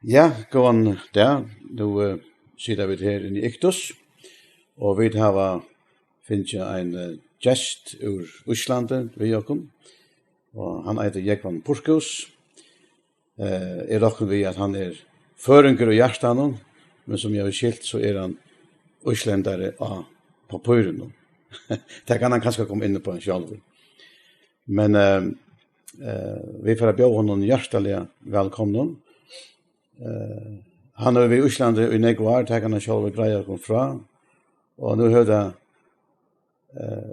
Ja, gåan der. Nu sitter vi her inne i Iktus, og vi har finnet en gest ur Íslandi ved okken, og han heter Jekvan Purskus. Rokken vi at han føringer og hjertanen, men som jeg har skilt så han Íslandare av papiren. Det kan han kanskje komme inn på en selv. Men vi får bjøre honom hjertelig velkommen. Han vi i Íslandi i Negvar, det kan han selv greie kom fra. Og nu hørte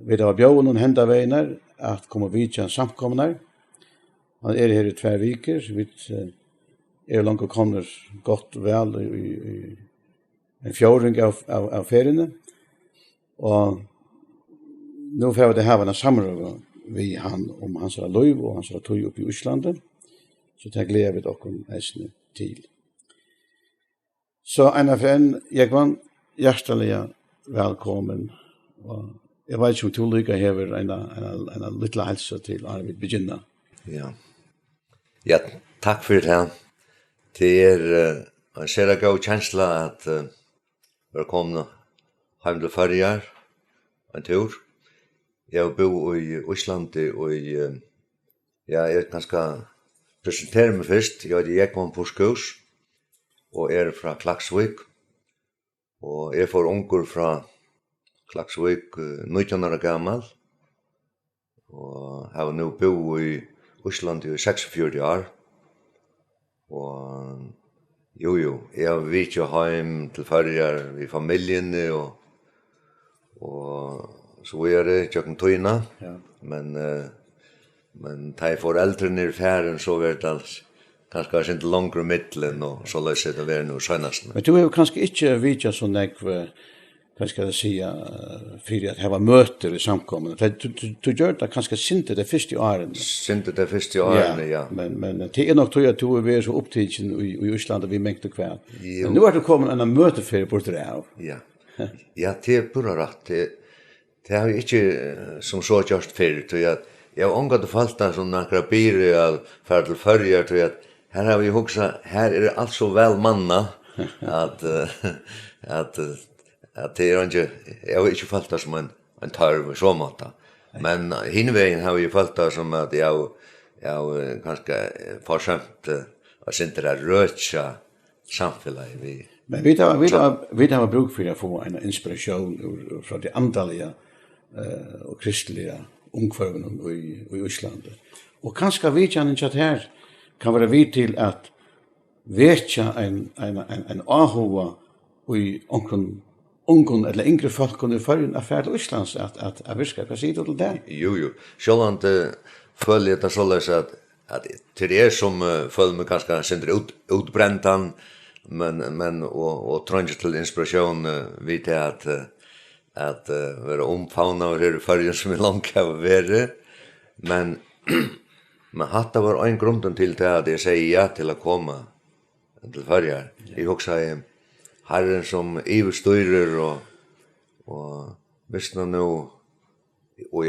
vi da bjøre noen hendaveiner at komme vidt til en samkomne. Han her i 2 viker, vi langt kommer godt vel i en fjordring av feriene. Og nu får vi det her en samråd vi han om hans liv og hans tog opp i Íslandi. Så det gleder vi dere til. Så en av en, Jekvan, hjertelig velkommen. Og jeg vet ikke om du lykker hever en liten helse til Arvid begynne. Ja, takk for det. Det en særlig god kjensla at velkomne hjem til Førjar, en tur. Jeg bor i Íslandi og jeg ganske presentere meg først. Jeg heter Jekvan Purskus og fra Klaksvík. Og jeg får unger fra Klaksvík 19 år gammel. Og har nu bo i Íslandi i 46 år. Og jeg vet jo hjem til Førjar i familien og så det tjokken tøyna. Ja. Men ta foreldrene færen så det alls kanskje ikke langere middelen og så løser det være noe sønnast. Men du jo kanskje ikke vidtja sånn hva skal jeg si, for at det var møter i samkommet. Du gjør det kanskje sinte det første årene. Sinte det første årene, ja. Men det nok tog at du er så opptidsen i Íslandi vi mengte hver. Men nu du kommet en møteferie bort det av. Ja, det pura rett. Det har jeg ikke som så gjort før, til at jeg har omgått falt en sånn akkurat byrre av ferd til Førjar, til at her har vi hoksa, her det alt så vel manna, at det ikke, jeg har ikke falt det som en tarv så måte. Men hinveien har vi falt det som at jeg kanskje forsømt å synte det røtja samfunnet. Men vi har bruk for å få en inspiration fra de andalige og kristelige ungførene i Íslandi. Og kanskje vi kjenner ikke at her kan være vidt til at vetja en avhova i ungen eller yngre folk under førjen affær til Íslands at virka. Hva sier du til det? Jo. Sjåland føler jeg det såleis at til det som føler meg kanskje sindre utbrentan, men og trenger til inspirasjon vid til at være omfavna og her i førjen som langt av være. Men hatta var en grunden til det at jeg sier ja til å komme til Førjar. Jeg husker Herren som iverstyrer og visste nå og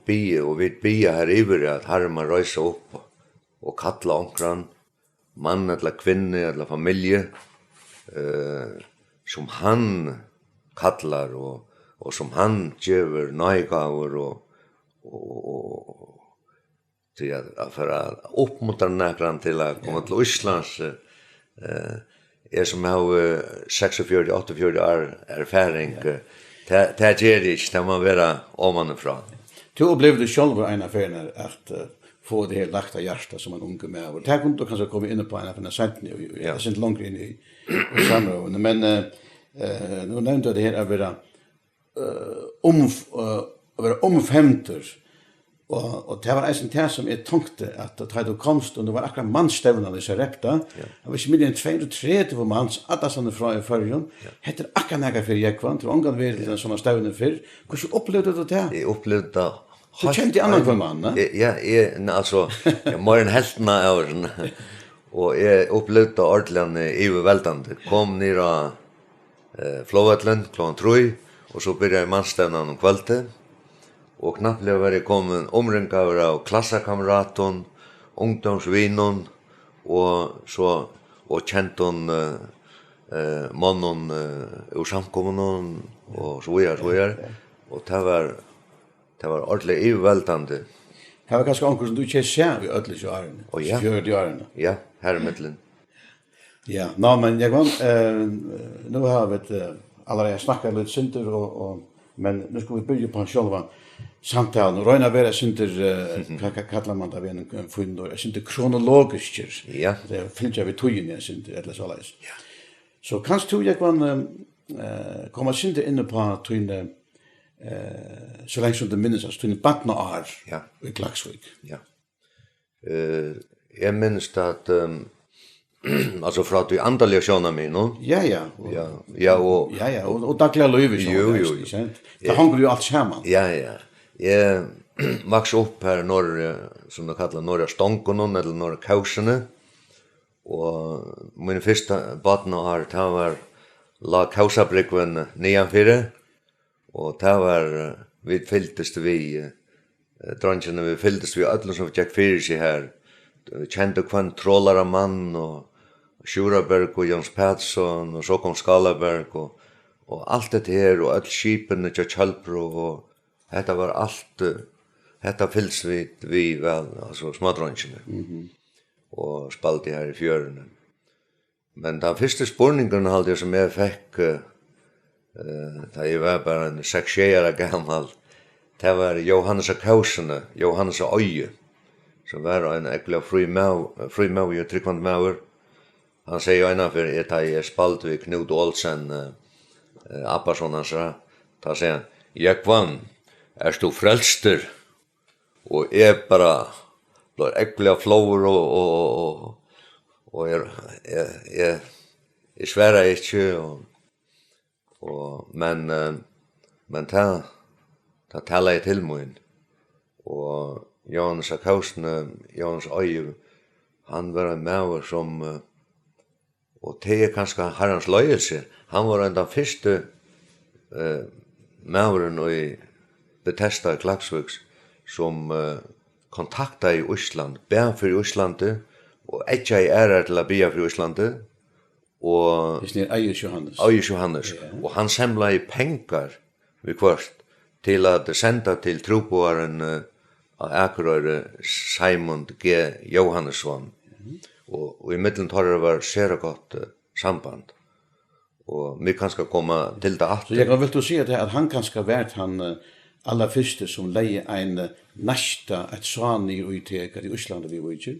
vi bier her iver at Herren må røyse opp og kattla omkran mann eller kvinne eller familie som han kallar og som han gjør nøygaver og til for å oppmuntre nækran til å komme til Íslands som har 46-48 år erfaring det gjør ikke, det må være omanifra. Du opplevde selv en affæren at få det helt lagt av hjertet som en unge med. Og det kunne du kanskje komme inn på en affæren sent, jeg er sent langt inn i samrådene. Men nå nevnte jeg det her å være omfemter. Og det var en det som jeg tenkte at da du komst, og det var akkurat mannsstevnene i Sarepta, det var ikke mer enn 230 manns, alle sånne fra i førjen, heter akkurat nægget for Jekvan, til å omgang være den sånne stevnene før. Hvordan opplevde du det? Jeg opplevde det. Du kjente annan for mann, ne? Ja, jeg må en heltene av den, og jeg opplevde det ordentlig iverveldende. Kom ned av Flåvetlen klokken 3, og så begynte jeg mannsstevnene om kveldet, og knappt var jeg kommet omringet av klassekameraten, ungdomsvinen, og och kenton mannen ur samkommunen och så vidare. Och det var ordentligt övervältande. Det var kanske onkel som du inte ser i ödliga åren. Och ja. 40 åren. Ja, här i mitten. Ja, men jag går nu har vi allerede snackat lite synder men nu ska vi börja på själva samtalen och röna vara synder kallar man det en fund och synder kronologiskt. Ja. Det finns ju vi tojen synder eller så läs. Ja. Så kanst du jag kan komma synder in på tojen så länge som det minns oss tojen barna år i Klaksvik. Ja. Jag minns att alltså för att du andliga sjöna mig no. Ja, och dagliga liv så. Jo. Det hänger ju allt samman. Ja. Jag växte upp här norr som de kallar norra Stånkonon eller norra Kausene. Och min första barnaår det var la Kausabrikven nedanfyrir. Och det var vi fylltest vi drangarna vi fylltest vi alla som gick fyrir sig här. Kände kvann Trålara man och Sjuraberg och Jons Persson och så kom Skalaberg och allt det här och all skipen och Kjallbro och detta var allt detta fylls vi väl alltså smådrangarna. Och spalte här i fjörnen. Men den första spårningen hade jag som jag fick da jag var bara en 6 år gammal det var Johannes Kausene, Johannes Øye som var en ekla frimau og tryggvand maur. Han sier jo innanfor jeg spalt ved Knut Olsen Appason han sa, da sier han, jeg vann, du frelster? Og jeg bara blir ekla flower og jeg sværer ikke men ta taler jeg til min og Johannes Kausene, Johannes Øye, han var en maur som og det kanskje herrens løyelse. Han var den første mauren i Bethesda i Klaksviks som kontakta i Ísland, bæn for Íslandi og etja i æra til å bæ for Íslandi og Øyes Johannes. Og han samla i pengar vi kvart til at senda til troboaren av Akurøyre Simon G. Johannesson. Og i middelen tar det var sera godt samband. Og vi kan skal komme til det at. Så jeg vil du si at han kan skal være han aller første som leier en næsta et svani utteker i Íslandi vi var ikke?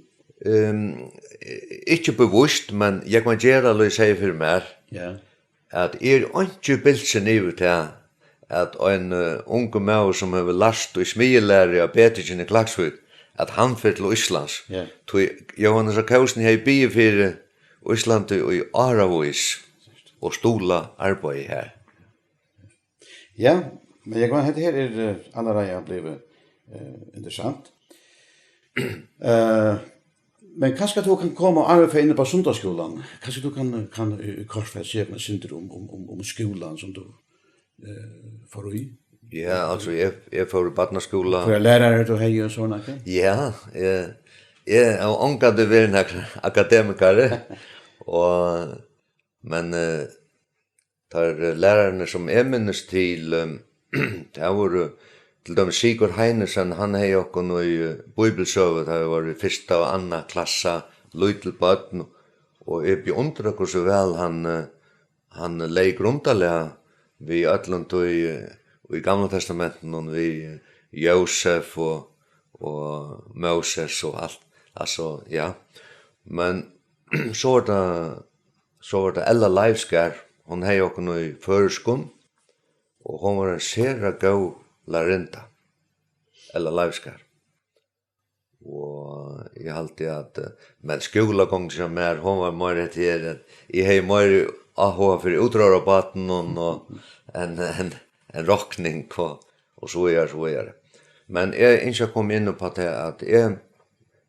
Ikke bevisst, men jeg kan gjøre det si for meg at ikke bilsen i til at en unge maur som har last og smigelære av Betikjen i Klaksvik at han fyrir til Íslands. Johannes Kausen hei bygge fyrir Íslandi og i Aravois og stola arbeid her. Ja, men jeg kan her allerede blevet interessant. Men kanskje du kan komme og arbeide inne på sundagsskolen. Kanskje du kan kortfært se noe syndrom om skolen som du får i? Ja, altså jeg får i barnaskola. For lærere du hei og sånn, ikke? Ja, jeg har ångade vært en akademikere, men der lærerne som jeg minnes til, det var til dem Sigurd Heinesen, han hei okkur nå i bibelsøvet, det var i første og andre klasse, Lytel Bøtten, og jeg beundrer okkur så vel, han leik grundalega vi ætlant og i Gamla Testamenten og vi Josef og Moses og alt. Altså, ja. Men så var det Ella Leivskær. Hon hei okkur nå i føreskon, og hon var en sera gau larinda. Ella Leivskær. Og jeg halte at med skolagong som hon var mer etter at jeg hei mer ahoa for utrarabaten og en rockning og så videre. Men jeg ikke kom inn på det at jeg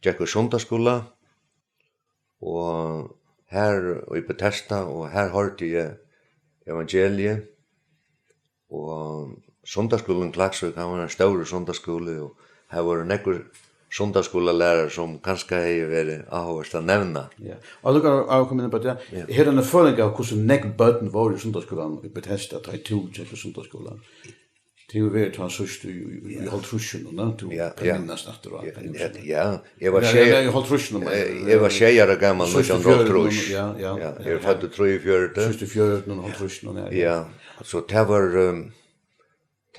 gikk i sundagsskola, og her i Bethesda, og her hørte jeg evangeliet, og sundagsskolen Klaksvik, han var en stor sundagsskole, og her var nekkur sundagsskolalärare som kanske är väl avhörst att nämna. Ja. Och då har kommit in på det. Här är en förning av hur neck button var i sundagsskolan i Bethesda ta to till sundagsskolan. Till vi tar sust i halvtrusjon och då minnas efter då. Ja, jag var tjejare gammal när jag var trus. Ja. Jag hade 34. Sust i 14 och halvtrusjon. Ja, så det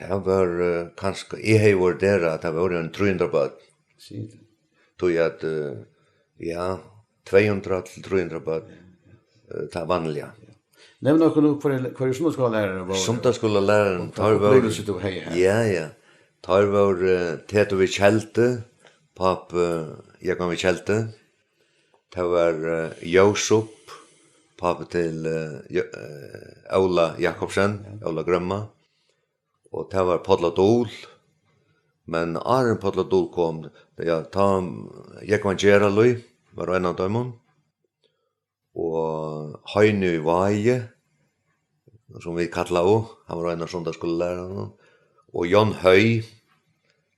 var kanske jag var där att det var en 300 bad. Tog jag att 200 till 300 bad ta vanliga. Nämn någon för sundagsskolalärare var. Sundagsskolaläraren tar var. Ja. Tar var Teto vid Kjelte, pap jag kom vid Kjelte. Det var Josef, pap till Ola Jakobsen, Ola Grömma. Och det var Podladol. Men Arjen Podladol kom, jag kom Geralui, var en av dem. Och Heinu i Vaje, som vi kallar han var en av sundagsskollärarna. Och Jon Høy,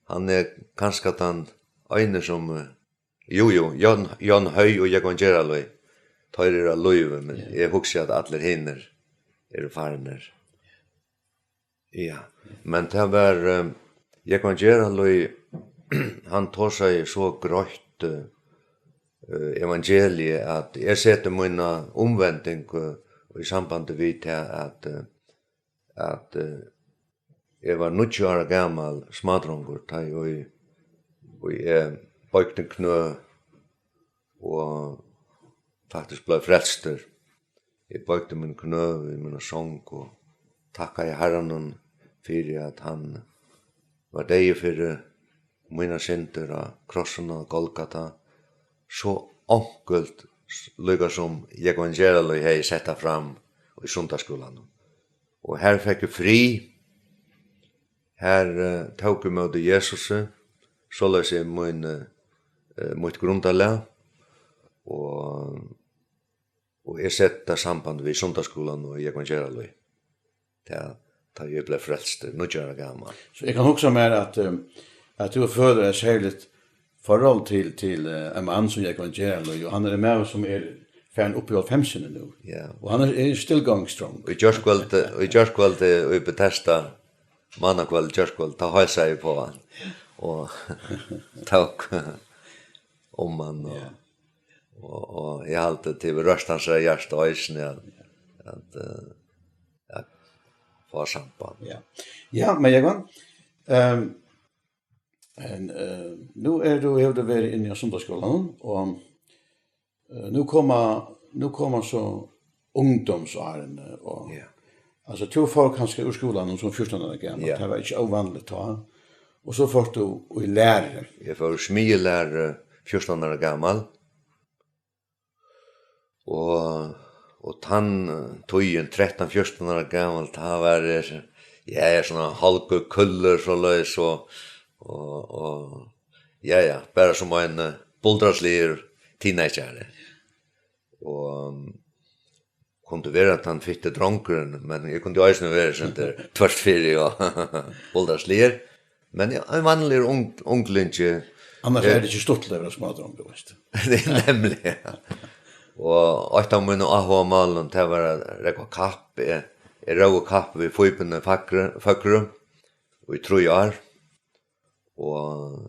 han kanske att han ene som, Jon Høy och Jakob Geralui, tar det löjve, men jag husker att alla hinner farner. Ja, men det var, Jakob Geralui, han tar sig så grått evangeliet att jag sätter mina omvändning i samband vid att jag var 90 år gammal smadrongur och jag böjde knö och faktiskt blev frälster. Jag böjde min knö i mina sång och tackade Herren för att han var deg för mina synder av krossen och Golgata. Så enkelt lyckas som evangeliet hej sätta fram i sundagsskolan. Och här fick jag fri. Här tog jag med Jesus. Så lös jag mitt grundalag. Och jag sätter samband vid sundagsskolan och evangeliet. Det jag blev frälst, nu gör jag gammal. Så jag kan också med att du föder ett särskilt förhåll till en man som jag kan göra och han är med som färn upp i 50 nu. Ja. Och han är still going strong. Och just kväll i Bethesda mannakväll ta hälsa på han. Och tack om man och jag alltid till röstan så hjärta isen att få samband. Ja, men jag kan nu har du varit inne i sundagsskolan och nu kommer så ungdomsåren och alltså två folk kanske ur skolan som 14 år gamla. Det var inte ovanligt då. Och så får du i lärare. Jag får smilare 14 år gammal. Och han tog en 13-14 år gammal. Det var såna halkukuller så lös och bara som en buldraslig teenager. Och kunde vara att han fick det dronkren, men jag kunde också vara sånt där tvärsfyrig och buldraslig. Men en vanlig unglinje. Annars är det inte stort lever smadron, du vet. Det är nämligen. Och ett av mina AH-malen, det var räkva kapp. Jag röv kapp vid fotbollen fackrum. Och i 3 år. Och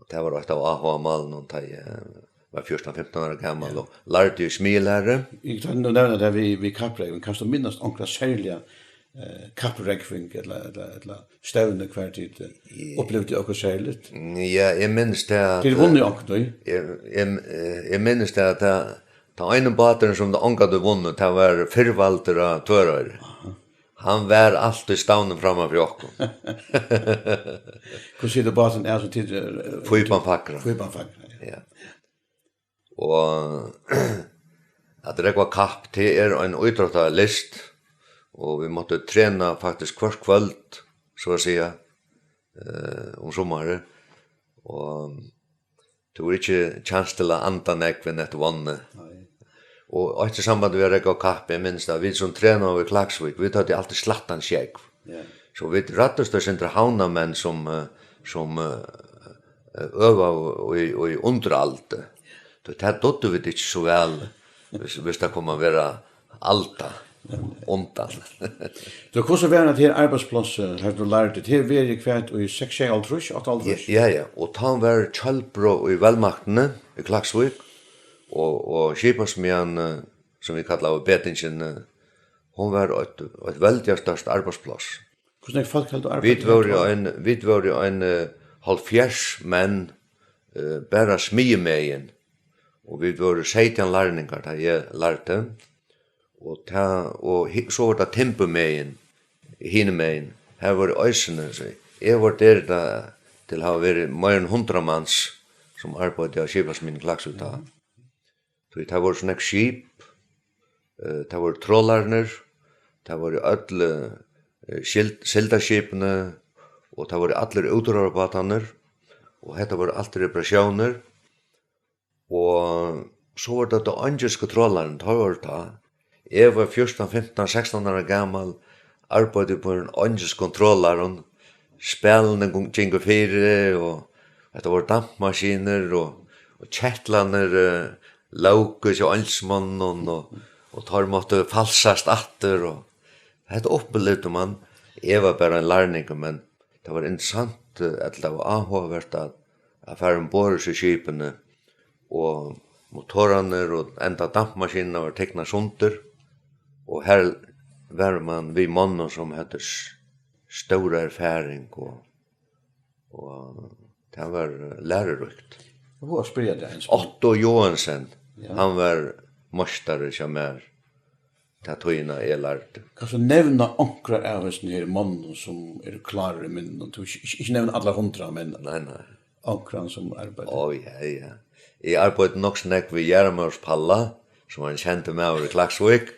det var ett av AH-malen, och det var 14-15 år gammal och lärde ju smilare. Jag kan nämna det vi kappräkning. Kan du minnas onkla särliga kappräkning eller stävne kvartid upplevde jag också särligt? Ja, jag minns det att... Till vunnit också, jag minns det att ta en baten som det ångade vunnit, det var förvalter av Tvörör. Han var alltid stavnen framför Jakob. Hur ser det baten är så tid? Fyrbanfackra. Ja. Och att det var kapp till en utrottarlist och vi måste träna faktiskt kvart kväll så att säga om sommaren och det var inte chans till att anta nekven ett vann och efter samband med det kapp jag minns att vi som tränar i Klagsvik vi hade alltid slattan skägg så vi rattade oss inte hauna män som öva och i underallt. Det här dotter vi inte så väl. Hvis det kommer vara alta. Ontan. Så hur så var det här arbetsplats har du lärt det här var kvärt i 6 Ja, och han var Kjallbro i Velmaktene i Klaksvik och skipasmian som vi kallar Betingen hon var ett väldigt störst arbetsplats. Hur snägt folk hade arbetat? Vi var ju en halvfjärs män bara smiemejen och vi var 17 lärningar där jag lärde och så var det tempomejen hinmejen här var ösene så jag var där till ha varit mer än 100 mans som arbetade av skipasmin Klaksvik då. Så det var såna skip det var trollarner det var öll sildaskipene og det var alle utrørarbataner og dette var alt reparasjoner og så var det angelske trollaren det var det jeg var 14, 15, 16 år gammal arbeidde på en angelsk kontrollaren spillene gikk og fire og dette var dampmaskiner og kjettlaner laukus og ansmannen og tar måtte falsast atter og det opplevde man jeg var bara en lærning men det var interessant at det var avhåvert at affæren båres i skipene og motorene og enda dampmaskinene var tekna sunter og her var man vi mannen som hadde stor erfaring og det var lærerykt. Hvor spør det en Otto Johansen, han var mostare som tatuina lærte. Kan du nevna ankrar av oss her mannen som klarere i minnen? Du ikke nevna alla 100, men Nei. ankran som arbeider. Ja. Jeg arbeidde nok snakk ved Gjermørs Palla, som han kjente med over i Klaksvik.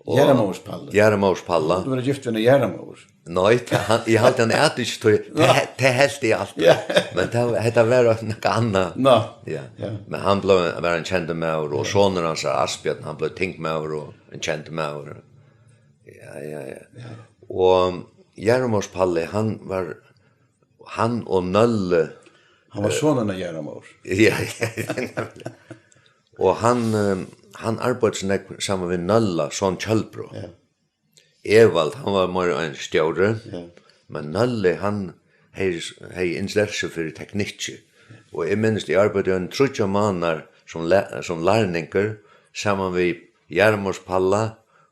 Gjermørs Palla? Gjermørs Palla. Du var gift ved en Gjermørs? Nei, jeg halte han et ikke, det helt jeg alltid. Men det var noe annet. Ja. Men han var en kjente med over, og sonen hans Asbjørn, han ble tenkt med over, og en kjente med over. Ja. Og Gjermørs Palle, han og Nølle. Han var sonen av Gjermørs? Ja. Og han arbeidet sammen med Nølla, sånn Kjallbro. Ja. Evald, han var mer en stjåre, men Nølle, han hei interesse for teknikk. Og jeg minnes, jeg arbeidde en 30 måneder som lærninger, sammen med Gjermørs Palla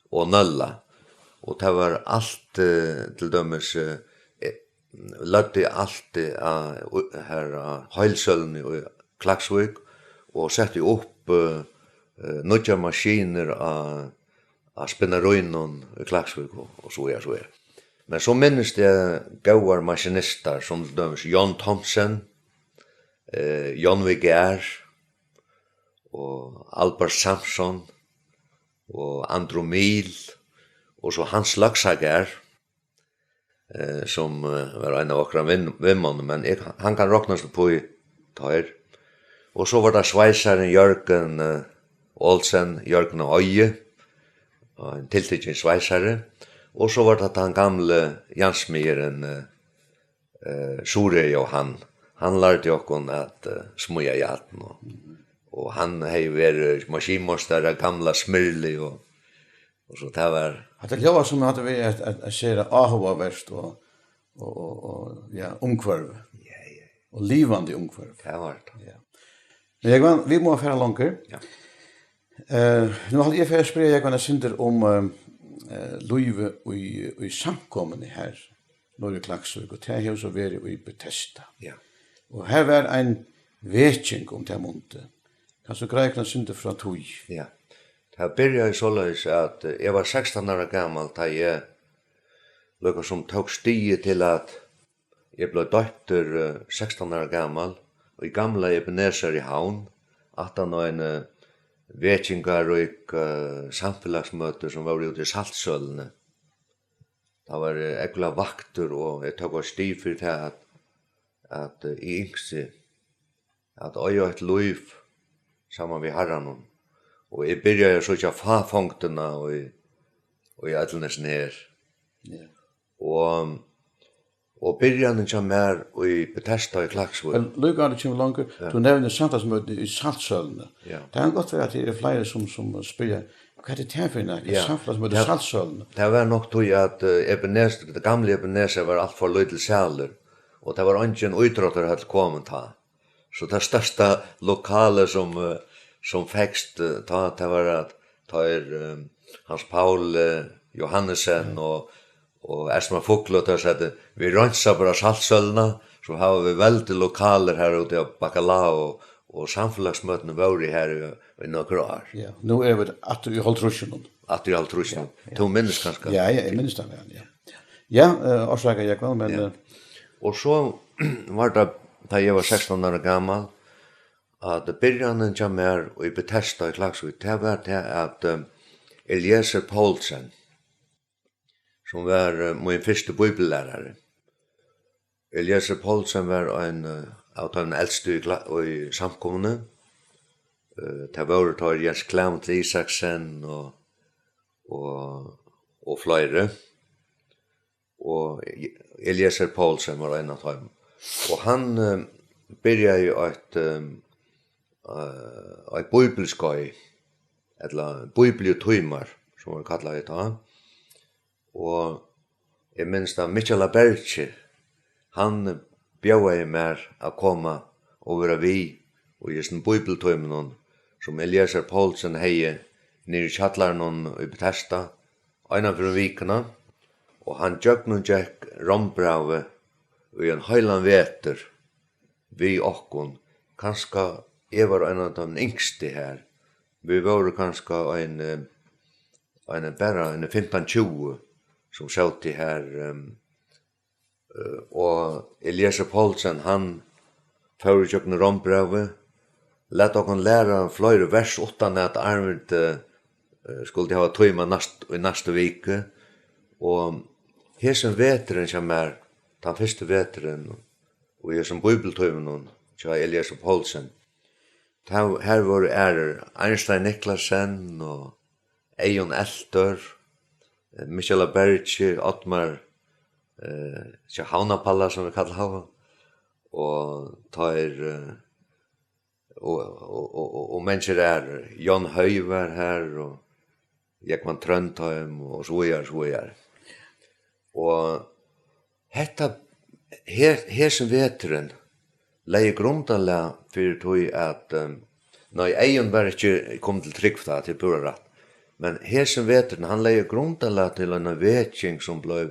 og Nølla. Og det var alt, til dømes, lødde alt her Heilsøllen i Klaksvik, og sette opp nødja maskiner av spinnerøynen i Klaksvik og så er. Men så minnes det gauar maskinister som til dømes John Thomsen, John Vigær, og Albert Samson, og Andromil, og så Hans Laksager, som var en av okra vimmene, men han kan råknas på i tar. Og så var det sveisaren Jørgen Olsen, Jørgen og Øye, en tiltikken sveisare. Og så var det han gamle jansmyren Sore Johan. Han lærte okkon at smuja jaten. Og han hei vært maskinmostare, gamla Smyrli og så det var... Det var som hadde vi at skjere avhåverst og omkvarv. Ja. Og livande omkvarv. Det var det. Ja. Men vi må fære langer. Ja. Nu hadde jeg fære spørre jeg synder om Løyve i samkommende her, Norge Klaksvik, og det har så vært i Bethesda. Ja. Og her var en vekking om det måned. Kan du greie synder fra tog? Ja. Det begynte såleis at jeg var 16 år gammel da jeg lukket som tok stiget til at jeg ble døtter 16 år gammel, og i gamle Ebenezer i Havn, at han var en vekingar og samfellagsmøter som var ute i Saltsølene. Det var ekkert vakter, og jeg tok sti for det at jeg yngste at jeg et liv sammen med herren. Og jeg begynte så ikke få fangtene og i ætlnesen her. Ja. Og byrjanen kom mer i Bethesda i Klaksvik. Men Lukas det kommer långt. Du nevner samtalsmøte i Saltsølene. Ja. Det kan godt være at det flere som spiller, hva det her for en samtalsmøte i Saltsølene? Det var nok tog at Ebenezer, det gamle Ebenezer var alt for løy til sæler, og det var ingen utrotter hadde kommet ta. Så det største lokale som fekst ta, det var at Hans Paul Johannesen og Esma Foklo til å si vi rønsa bara Saltsølene, så har vi veldig lokaler her ute av Bacalao og samfunnsmøtene var her i noen år. Ja, nå vi at i Holtrusjonen. At i Holtrusjonen. Du minnes kanskje? Ja, jeg minnes det vel, ja. Ja, årsaker jeg vel, men... Og så var det, da jeg var 16 år gammal, at byrjanen kom mer i Bethesda i Klaksvik, det var det at Eliezer Poulsen, som var min første bibellærare. Eliezer Poulsen var en av den eldste i samkomne. Det var tar Jens Clement Isaksen og flere. Og Eliezer Poulsen var en av dem. Og han byrja i et bibelskøy, eller bibeltøymar, som var kallet i dag. Og jeg minns da Michaela Berge, han bjøde mer å komme og være vi og i sin bibeltøymen som Eliezer Poulsen hei nere i Kjallaren i Bethesda, en av vikene, og han gjør noen Jack Rombrave i en høyland veter vi okkon, kanskje jeg var en av de yngste her, vi var kanskje en 15-20 som skjøt i her, og Eliezer Poulsen, han fører kjøkken rombrave, lett okken lære flere vers utan at Arvid skulle ha tøyma i neste vike, og her som veteren kommer, den første veteren, og her som bibeltøymen, til Eliezer Poulsen, her var Einstein Niklasen, og Eion Elter, Michaela Berge, Ottmar, Haunapalla som vi kallar hava, og og mennesker Jon Høy var her, og Jekman Trøndheim, og så videre. Og hetta, her som veteren, leie grundanlega fyrir tog at, nei, Eion var ikke kom til tryggfta til pura rætt, men her som veteren, han leie grundanlega til en vetjing som blei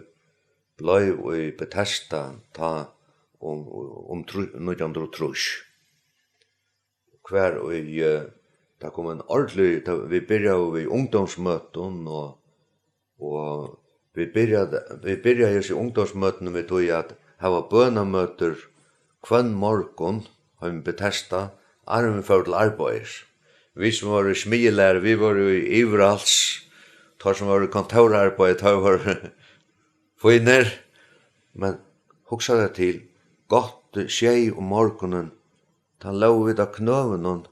i Bethesda ta om 1930. Hver og da kom en ordentlig, vi byrja i ungdomsmøten og vi byrja her i ungdomsmøten vi tog at hava bønamøter kvann morgon har vi Bethesda armen for til arbeids. Vi som var i smielære, vi var i Iverals, tar som var i kontorarbeid, tar var finner, men hugsa det til, godt skjei om morgonen, ta lov vid av knøven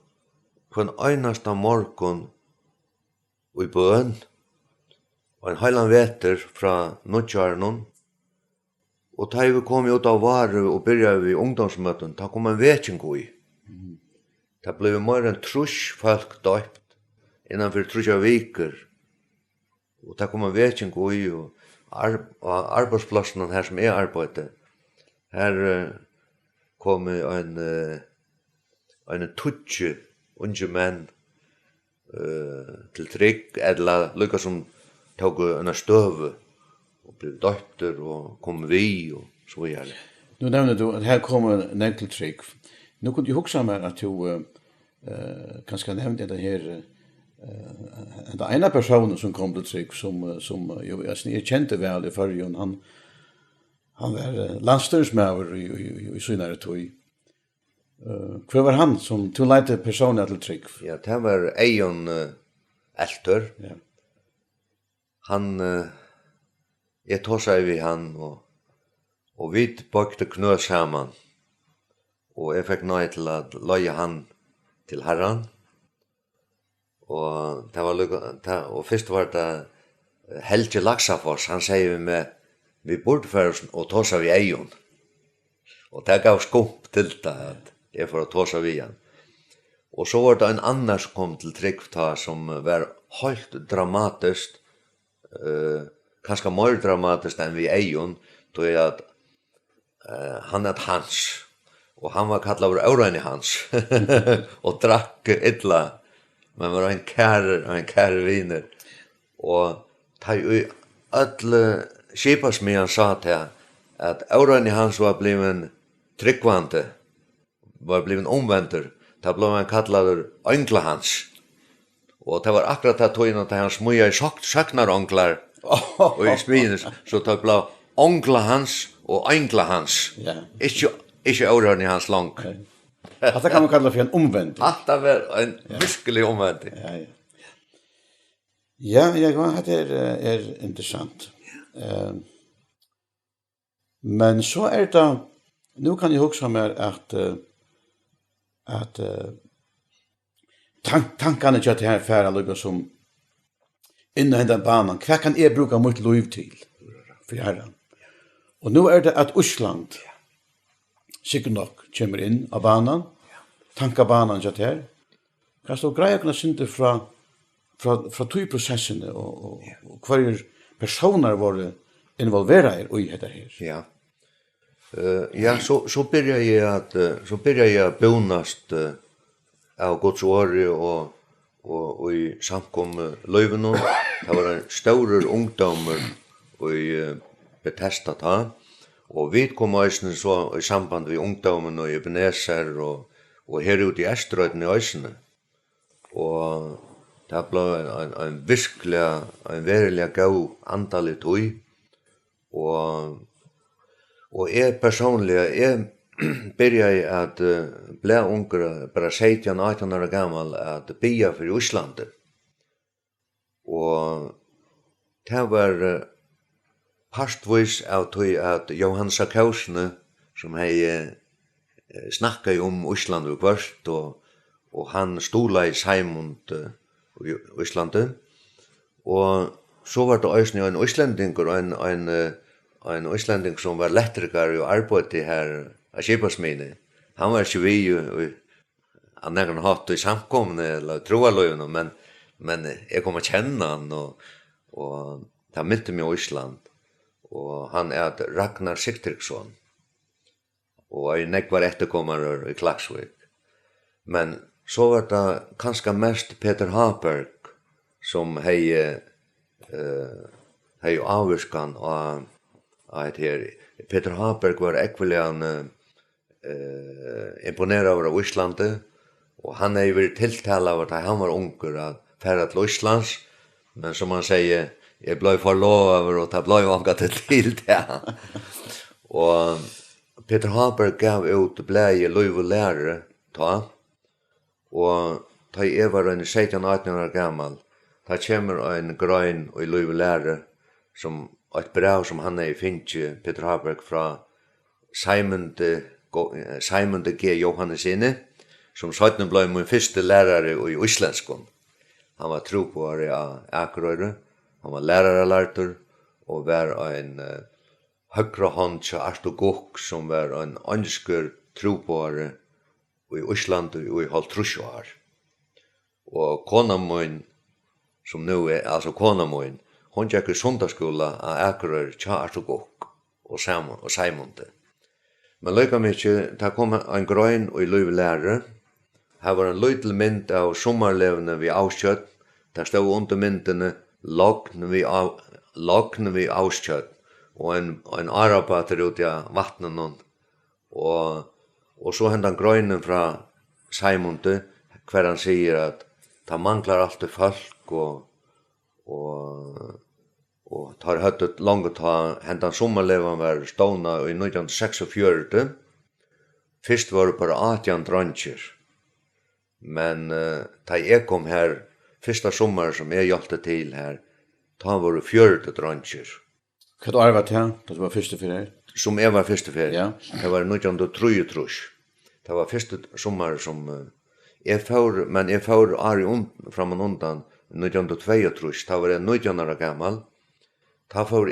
på en einasta morgon og i bøen, og en heilan veter fra Nordjaren, og da vi kom ut av varer og byrja vi ungdomsmøten, da kom en vetjeng i. Da ble mer enn trus folk døypt innanfor trusja viker, og da kom en vetjeng i, og arbeidsplassen her som arbeidde, her kom en tutsi unge menn til trygg, eller lukka som tog en støve, og ble døypter og kom vi, og så videre. Nu nevner du at her kommer en enkel trygg. Nu kunne du hugsa meg at du kanskje nevnte det her den ena personen som kom til trygg, som jeg kjente vel i førjen, han var landstyrsmæver i synare tog. Hva var han som tog leite personer til trygg? Ja, det var Eion Elter. Ja. Han, jeg tog seg vi han, og vi bøkte knø sammen, og jeg fikk nøy til å løye han til herran. Og det var og først var det Helge Laksafors, han sier vi med vi borde för och tåsa vi ejon. Och det gav skump till det att jag får tåsa vi igen. Och så var det en annan som kom till Tryggva som var helt dramatiskt, kanske mer dramatiskt än vi ejon, då är att han är Hans. Och han var kallad Örani Hans. Och drack illa. Men var en kär viner. Och ta ju alla skipasmian sa till att Örani Hans var bliven tryggvante. Var bliven omvänder. Ta blev han kallad Öngla Hans. Och det var akkurat att tog in att han smuja i saknar önglar. Och i spinus så ta blev Öngla Hans och Öngla Hans. Ja. Ikke Örani Hans lång. Detta kan man kalla för en omvändning. Allt var en virkelig omvändning. Ja, det är intressant. Men så är det, nu kan jag huska mig att tankarna till det här färra lugga som innan den banan, vad kan jag bruka mitt liv till för herran? Och nu är det att Island sikkert nok kommer inn av banan, tankabanan til her. Kan stå greia kunne synte fra tøyprosessene og hver personer var involverade i dette her. Ja. Ja, så börjar jag bonast av Guds ord och i samkom löven. Det var en stor ungdomar i Betesda ta. Och vi kom ösnen så i samband med ungdomen och Ebenezer och här ute i Eströden i ösnen. Och det blev en verkliga god antal tog. Och personligen började att bli ungre, bara 17-18 år gammal, att bya för Island. Och det var partvis av tog att Johan Sarkausne, som hej snackade om Island och kvart, och han stola i Simon i Island. Och så var det också en islänning och en islänning som var elektriker och arbetade här av skipasmine. Han var inte vi han är hatt i samkomne eller troalöjna, men jag kommer känna han och han mylte mig i Island. Och han är Ragnar Sigtryggsson. Och jag nekvar efterkommare i Klagsvik. Men så var det kanske mest Peter Haberg som hej avvirskan och att här Peter Haberg var ekvilian imponerad av Island och han är ju tilltalad av att han var ungur att färra till Island, men som man säger jag blev förlovad och det blev angat till det. Och Peter Haberg gav ut bläje Löv och lärare ta. Och ta jag var en 17-18 år gammal. Ta kommer en grön och Löv och lärare som ett brev som han är finche Peter Haberg från Simon de G. Johannesine som sedan blev min första lärare i isländskon. Han var tropåare av Akureyri. Han var läraralärtur och var en högra hand till Arthur Gok som var en anskur tropåare i Island och i halvtrus år. Och konamoin som nu är alltså konamoin, hon gick i sundagsskola av Akureyri till Arthur Gok och Simon. Men lika mycket, det kom en grön och i Löv lärare. Här var en liten mynd av sommarlevne vid Auskjøtt. Der stod under myndene Lagn vi Auskjøtt och en arabater ut i vattnen. Och så hände han grönen från Simon hver han säger att det manglar alltid folk och tar höttet långt ta hände han sommarlevan var ståna i 1946. Först var det bara 18 dranger. Men da jeg kom her, första sommar som jag hjälpte till här, då var det 40 dranger. Hva år var det her? Det var første ferie? Som jag var första ferie. Ja. Det var 1933. Det var första sommar som jag får år fram och undan 1932. Det var jag 19 år gammal. ta får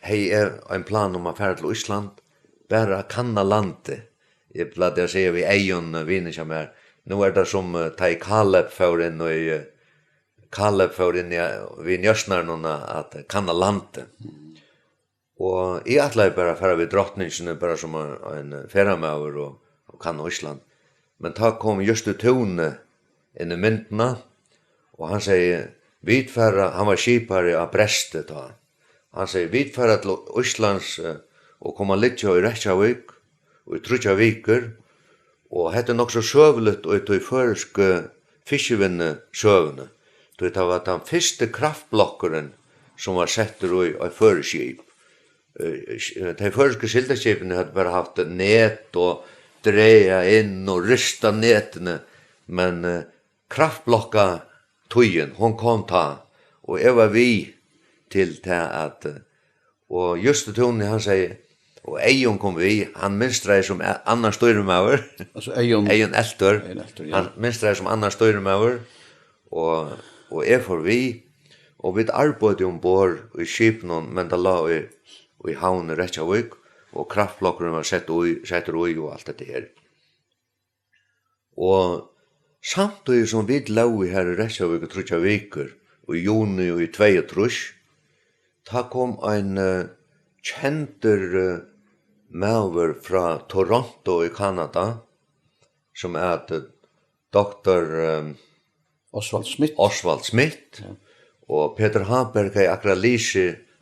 hej en plan om att färd till Island, bara kanna landet. Jag bladde se vi ejon vinner som är. Nu är det som ta Kaleb för in och Kaleb för in vi njösnar nåna att kanna landet. Och I atla bara för vi drottningen bara som en färamöver och kanna Island. Men ta kom just ut tone in I myntna och han säger vitfärra han var skipare av Brestet då. Han säger vitfärra till Islands och komma lite I Reykjavik och I Trudjaviker och hette nog så sövligt och I försk fiskevinne sövne. Det var den första kraftblockaren som var sett I förskip. De förska skildaskipen hade bara haft nät och dreja in och rysta nätene men kraftblocka tojen hon kom ta och var vi till det att och just det hon han säger och Ejon kom vi han minstrar som annan styrmauer alltså Ejon Eltor ja. han minstrar som annan styrmauer och för vi och vi arbetade ombord I skipen men det la I havn I Reykjavik och kraftblockaren var sätter och allt det här. Och samtidigt som vi låg här I Reykjavik och Trudjaviker och I juni och I 22 ta kom en känter maver från Toronto I Kanada som Dr. Oswald Smith ja. Och Peter Haberg har akkurat lyst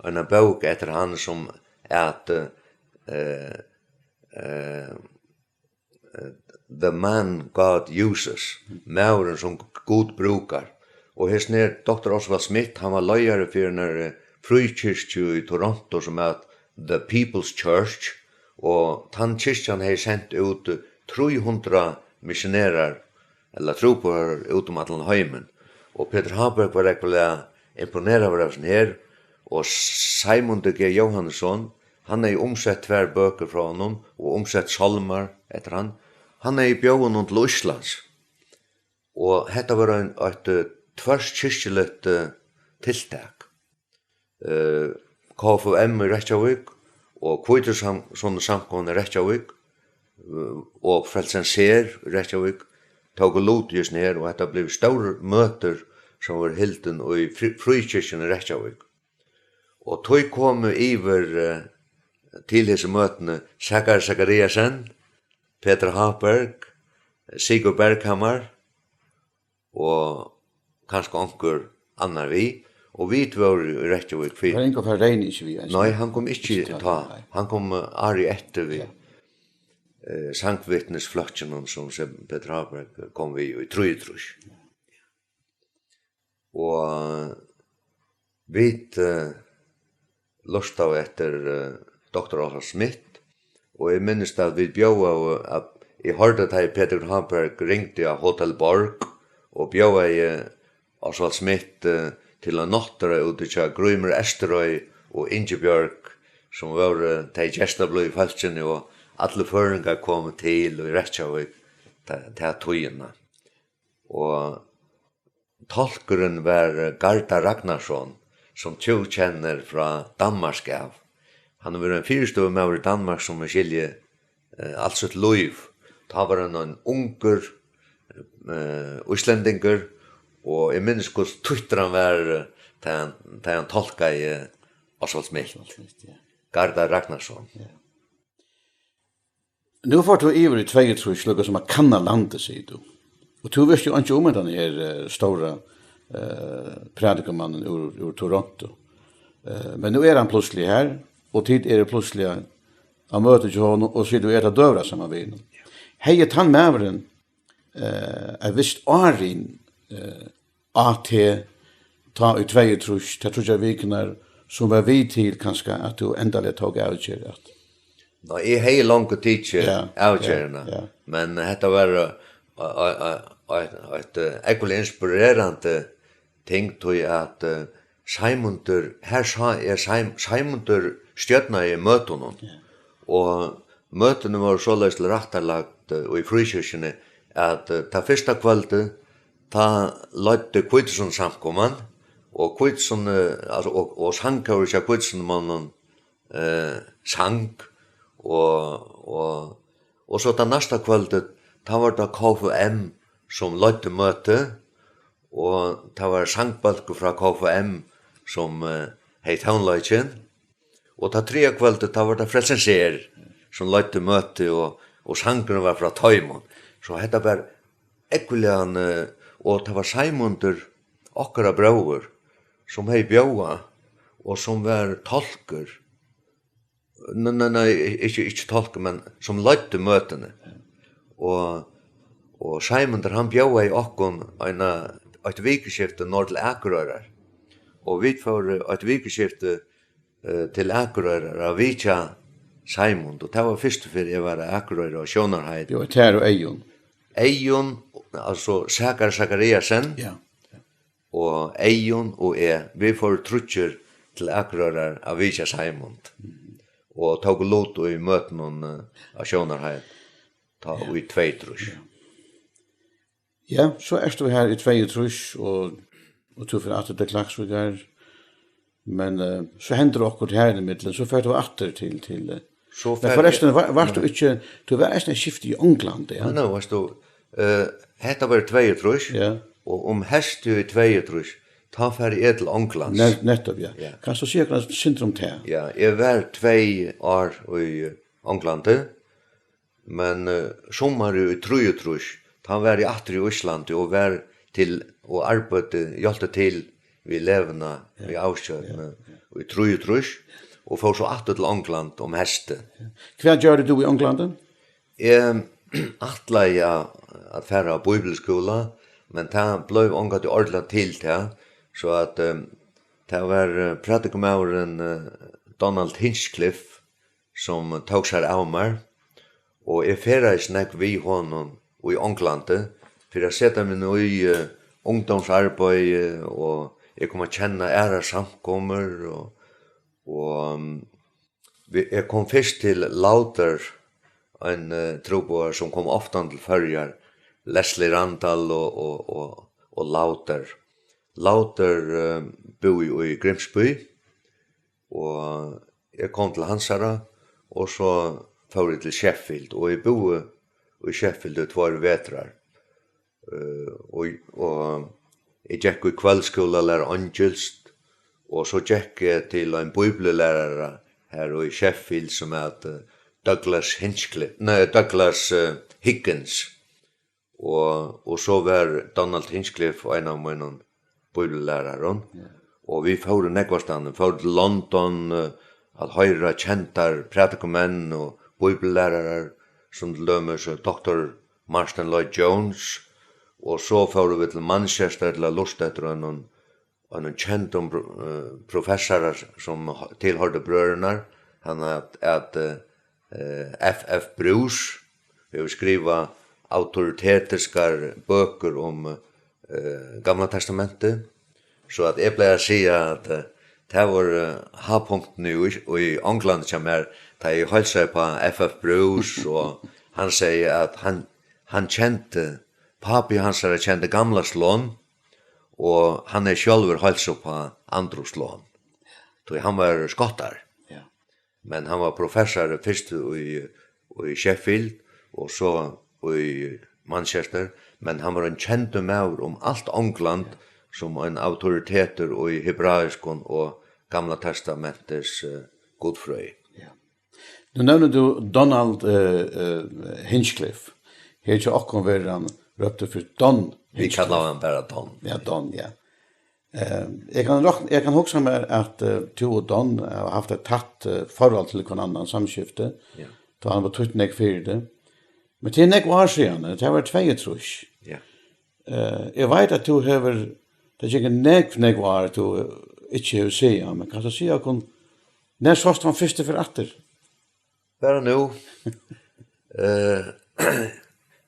en bok efter han som The Man God Uses, mauren som God brukar. Och här Dr. Oswald Smith, han var löjare för en frikyrkju I Toronto som The People's Church. Och han kyrkjan har sendt ut 300 missionärer, eller trupper utom Atlantheimen. Och Peter Haberg var rekväldigt imponerad av sån här. Och Simon de G. Johansson, han har omsett 2 böcker från honom och omsett salmar efter han. Han har bjöd honom till Islands. Och detta var ett tvärskyrkeligt tilltak. KFUM I Reykjavik och Kvítursson samkomna I Reykjavik och Frelsenser I Reykjavik tog och lot just ner och detta blev stora möter som var hilden och I frikyrkjen I Reykjavik. Och tog kom iver till dessa mötene Sakariasen, Peter Haberg, Sigurd Berghammar och kanske onkur annar vi. Och vi var I Reykjavik för. Var ingen för regn inte vi. Nej, han kom inte ta. Han kom ari efter vi. Sankvittnesflotchen som Peter Haberg kom vi I Trudrush. Och vi lustade efter Dr. Oswald Smith och jag minns att vi bjöd att jag hörde att Peter Haberg ringde av Hotel Borg och bjöd Oswald Smith till en nattare ute till Grymer Esterøy och Ingebjörg som var de gästablu I falskene och alla föringar kom till och I Reykjavik till tøyina. Och tolkeren var Garda Ragnarsson som du känner från Danmark av. Han var en fyrstående med I Danmark som skilje allt sitt liv. Han var en unger isländinger och jag minns hur tuttran var där han tolkade I Oswald Smith. Garda Ragnarsson. Ja. Nu får du iver I 22 slugar som att kanna landet, säger du. Och du vet ju inte om den här stora predikamannen ur Toronto. Men nu han plötsligt här och tid plötsligt han möter ju honom och så du det dövra samma vid. Hej han mävren visst Arin AT ta ut 22 till 3 veckor som var vi till kanske att du ändå tog avgöra. Nej, hej långt tid avgörna. Men detta var ett ekvalt inspirerande ting tog att Simonter här Simonter stjärna I mötena och mötena var så löst rättalagt och I frikyrkene att ta första kvällen ta lite Kvítursson samkomman och Kvitson alltså och sankar och Kvitson mannen sank och så den nästa kvällen ta var det KFM som ledde möte och ta var sankbalk från KFM som hej tonlighten och ta tre kvällen ta var det frälsenser som ledde möte och sankarna var från Taimon så hetta var ekvilian och det var Simonter akkara bror som hej bjóa och som var tolker. Nej, inte tolker men som ledde mötene. Och Simonter han bjóa i okkon ett vikeskifte norr till Akureyrar. Och vi får ett vikeskifte till Akureyrar av Vicha Simon och det var först för jag var Akureyrar och Sjónarheid. Det var Tär och Eion, alltså Sakariasen. Ja. Og Eion og vi får trutcher til Akureyrar av Vicha Simon. Og tog lot og i møten av Sjónarheid. Ta og i 2 Ja, så du her i 2 og tog for at det klagsvigar. Men så hender akkurat her i middelen, så førte du atter til men forresten, var du ikke, du var en skift i England, ja? Nei, varst du, hetta var 2 ja. Og hestu i 2 ta færre til England. Nettopp, ja. Kan du si hva syndrom til? Ja, jeg var 2 år i England, men sommar i 3 ta var i atter i Íslandi og var til, og arbeidde, hjelte til vi levende i avskjøtene i 3 og får så atter til England om heste. Hva gjør du i England? Jeg atleie at færre av bibelskola, men det ble omgått i ordentlig til det, så at det var pratikomauren Donald Hinchcliffe som tog seg av meg, og jeg færre snakk vi honom i England, for jeg sette meg nå i ungdomsarbeid, og jeg kom å kjenne ære samkommer, og jeg kom først til Lauter, en troboer som kom ofte til førjar, Leslie Randall og Lauter. Lauter bor i Grimsby, og jeg kom til Hansara, og så får jeg til Sheffield, og jeg bor i Sheffield i 2 vetrar. Og jeg gikk i kveldskola lærer Angelst, og så gikk jeg til en bibellærer her i Sheffield som Douglas Higgins. Og så var Donald Hinchcliffe en av mine bibellærere. Og vi får nekvarstanden, får til London, at høyre kjentar pratikomenn og bibellærere, som til dømes Dr. Marston Lloyd Jones. Og så får vi til Manchester til å luste etter en kjent professorer som tilhørte brødrene. Han F.F. Bruce, vi har skrivet autoritetiskar bøker om Gamla testamentet, så at jeg pleier å si at det var ha-punkten i England som da jeg holdt seg på F.F. Bruce, og han sier at han kjente, papi hans kjente gamla slån, og han selv holdt seg på andre slån. Så han var skottar. Men han var professor først i Sheffield, og så i Manchester, men han var en kjent maur om alt England som en autoriteter i hebraiskon og Gamla testamentets godfrøy. Nu nevner du Donald Hinchcliffe. Her er ikke akkurat hver han røpte for Don Hinchcliffe. Vi kallar han bare Don. Ja, Don, ja. Jeg kan huske meg at du og Don har haft et tatt forhold til en annan samskifte, da han var tøtt nek fyrir det. Men til nek var siden, det var 2 Ja. Jeg vet at du hever, det er ikke nek var at du ikke har siden, men kan du si at når såst han første for atter? Bare nå.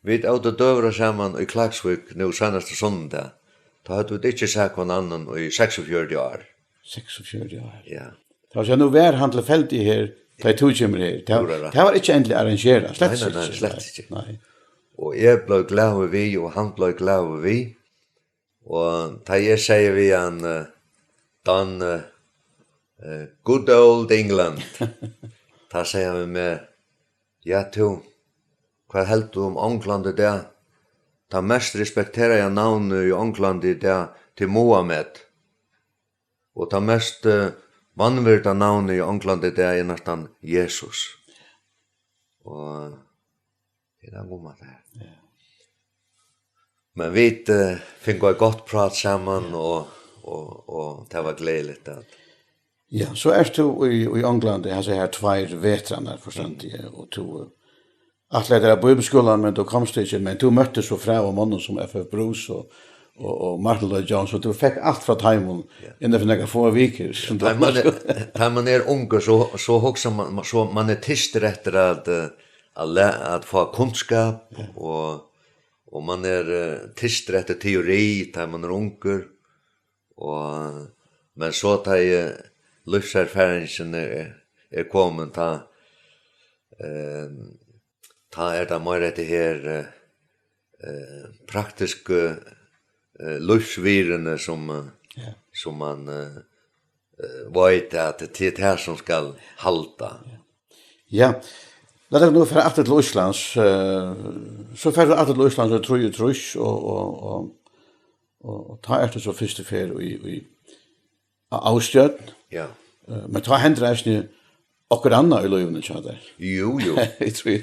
Vi er ute døvra sammen i Klagsvik nå seneste sondag. Da hadde vi ikke sagt hva annan i 46 år. 46 år? Ja. Da var nå hver han tilfeldig her, da jeg tog kommer her. Det var ikke endelig arrangeret, slett ikke. Nei, slett ikke. Nei. Og jeg ble glad vi, og han ble glad vi. Og da jeg sier vi han, Dan good old England. Ta säger vi med ja to. Vad helt om England där? Ta mest respekterar jag namn i England där till Mohammed. Och ta mest vanvärda namn i England där är nästan Jesus. Och det är god mat här. Ja. Men vi fick ett gott prat samman och det var glädligt att. Ja, så är du i England, det har så här två vetranar förstånd och du atletar på bibelskolan men då komst du inte men du mötte så fra och mannen som FF Bruce och Martin Lloyd Jones så du fick allt från timon innan för några få veckor som då man är ung så också man är tyst efter att få kunskap och man är tyst efter teori där man är ung och men så tar livserfaringen är kommen ta är det mer det här praktiska livsvirrene som man vet att det är det här som ska halta. Ja. Låt oss nu för att till Island så för att till Island så tror jag och ta efter så första för i Austjörn. Ja. Men ta händräsne och andra i löven så där. Jo. Jag tror.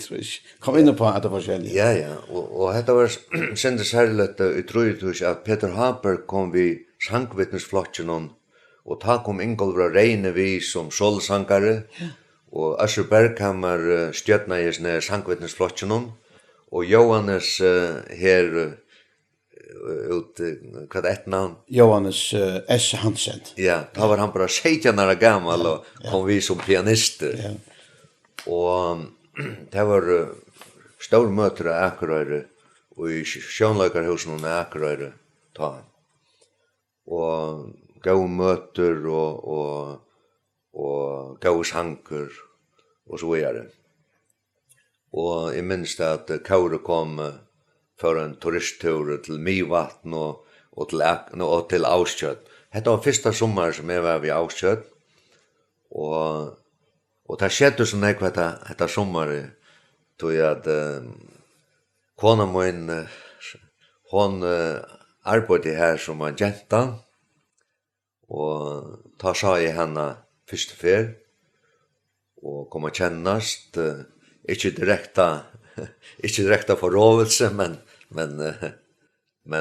Kom in på att det var själv. Ja. Och det var sände särskilt i tror att Peter Harper kom vi sangvittnesflocken och ta kom Ingolfur Reine vi som solsangare. Ja. Og Asher Berghammer stjørna i sånne sangvittnesflokken og Johannes her ut hva det navn? Johannes S. Hansen. Ja, da var han bara 16 år gammal og kom vi som pianister. Ja. Og det var stor møter av Akerøyre og i Sjønløykarhusen av Akerøyre ta. Og gav møter og gav sanker og så videre. Og jeg minns at Kaure kom for en turisttur til Myvatn og til Auskjøtt. Dette var første sommer som jeg var ved Auskjøtt. Og det skjedde sånn ekva dette sommer tog jeg at kona min hon arbeidde her som en jenta og ta sa jeg henne første fer og kom å kjennast ikke direkta forrådelse men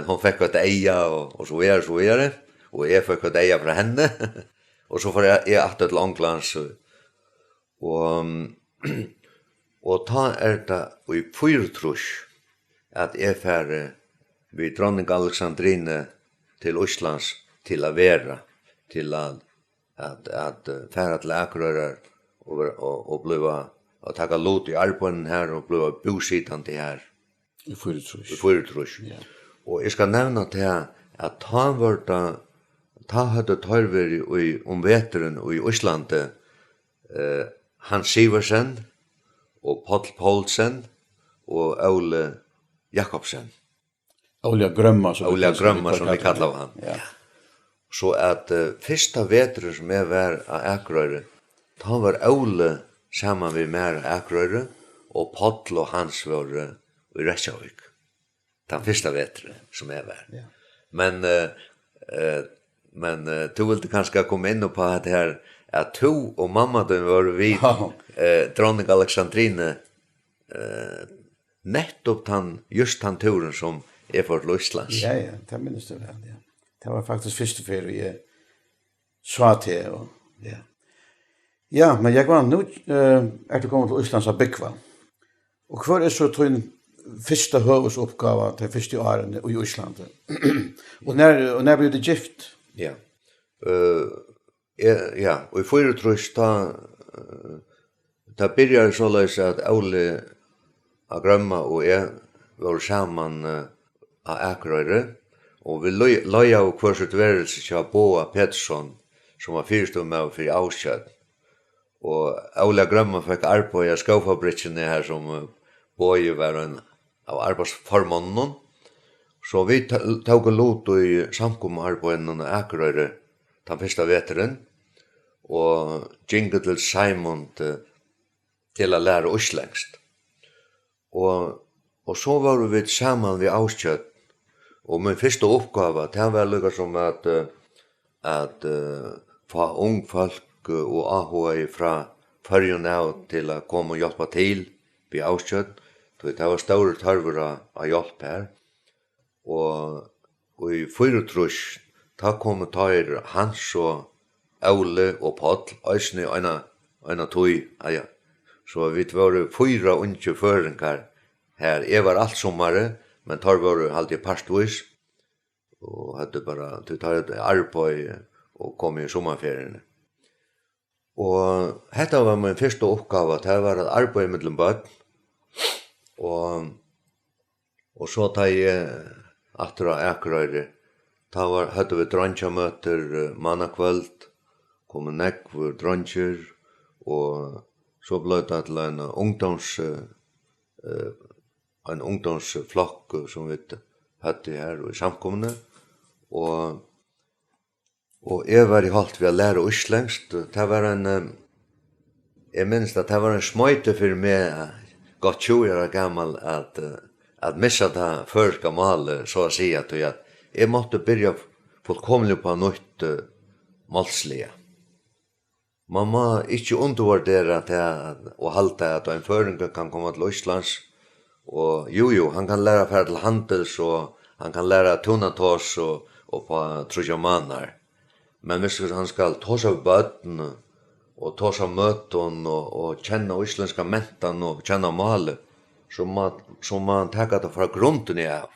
hon fikk et eia og så videre og jeg fikk et eia fra henne og så får jeg atter til Ånglands og ta det i fyrtrus at jeg færre vid dronning Alexandrine til Islands til å være til at færa til Akerøyre og bliva og taka lot i arbeiden her og bliva bosittande her i Fyrtrus. Ja. Og jeg skal nevna til at ta hadde tørver om veteren i Islande Hans Siversen og Paul Poulsen og Ole Jakobsen. Ole Grømma som vi kallar han. Ja. Så at fyrsta veteren som jeg var av Akerøyre, da var Ole sammen med mer av Akerøyre, og Paul og Hans var i Reykjavik. Den fyrsta veteren som jeg var. Ja. Men du ville kanskje komme inn på at her, at du og mamma du var vid dronning Alexandrine nettopp just den turen som er for Løslands. Ja, det minnes du vel, ja. Det var faktisk første ferie jeg sa til, og ja. Ja, men jeg var nå du kommet til Islands av Bykva. Og hva så din første høvesoppgave til første årene i Island? og når ble det gift? Ja. Og i Fyrtrus da begynte så løs at Ole av Grømma og jeg var sammen av Akerøyre, og vi løy av kurset værelse til Boa Pettersson, som var fyrstå med for Auskjøtt. Og Ole Grømma fikk arbeid i skaufabrikkene her som Boje var en av arbeidsformannen. Så vi tog lot i samkommet arbeidene av Akerøyre, den første veteren, og ginget til Simon til å lære islengst. Og så var vi sammen ved Auskjøtt, og min første oppgave, det var lukket som at få ung folk og AHA fra førjen av til å komme og hjelpe til ved Auskjøtt. Det var store tørver av hjelp her. Og i 4 da kom Hans og Aule og Paul, øsne en tog. Ja. Så vi var 4 unge føringer her. Jeg var alt sommere, men tar var alltid partvis. Og hadde bare tar et arbeid og kom i sommerferien. Og dette var min første oppgave, det var et arbeid med bøtt. Og så tar jeg atter av Akerøyre. Da hadde vi drøntjamøter mannakveld, kom nekv drøntjer, og så ble det til en ungdomsflokk som vi hadde her i samkomne. Og jeg var i halt ved å lære islengst. Det var jeg minns at det var en smøyte for meg, godt 20 år gammel, at missa det førska malet, så å si at jeg måtte begynne fullkomlig på nytt målslige. Man må ikke undervurdere og halte at en føring kan komme til Østlands. Og jo, han kan lære for til handels, og han kan lære tunatås og på trusjamaner. Men hvis han skal ta seg bøtten, og ta seg møten, og kjenne islandska mentan, og kjenne malet, så må han takke det fra grunden av.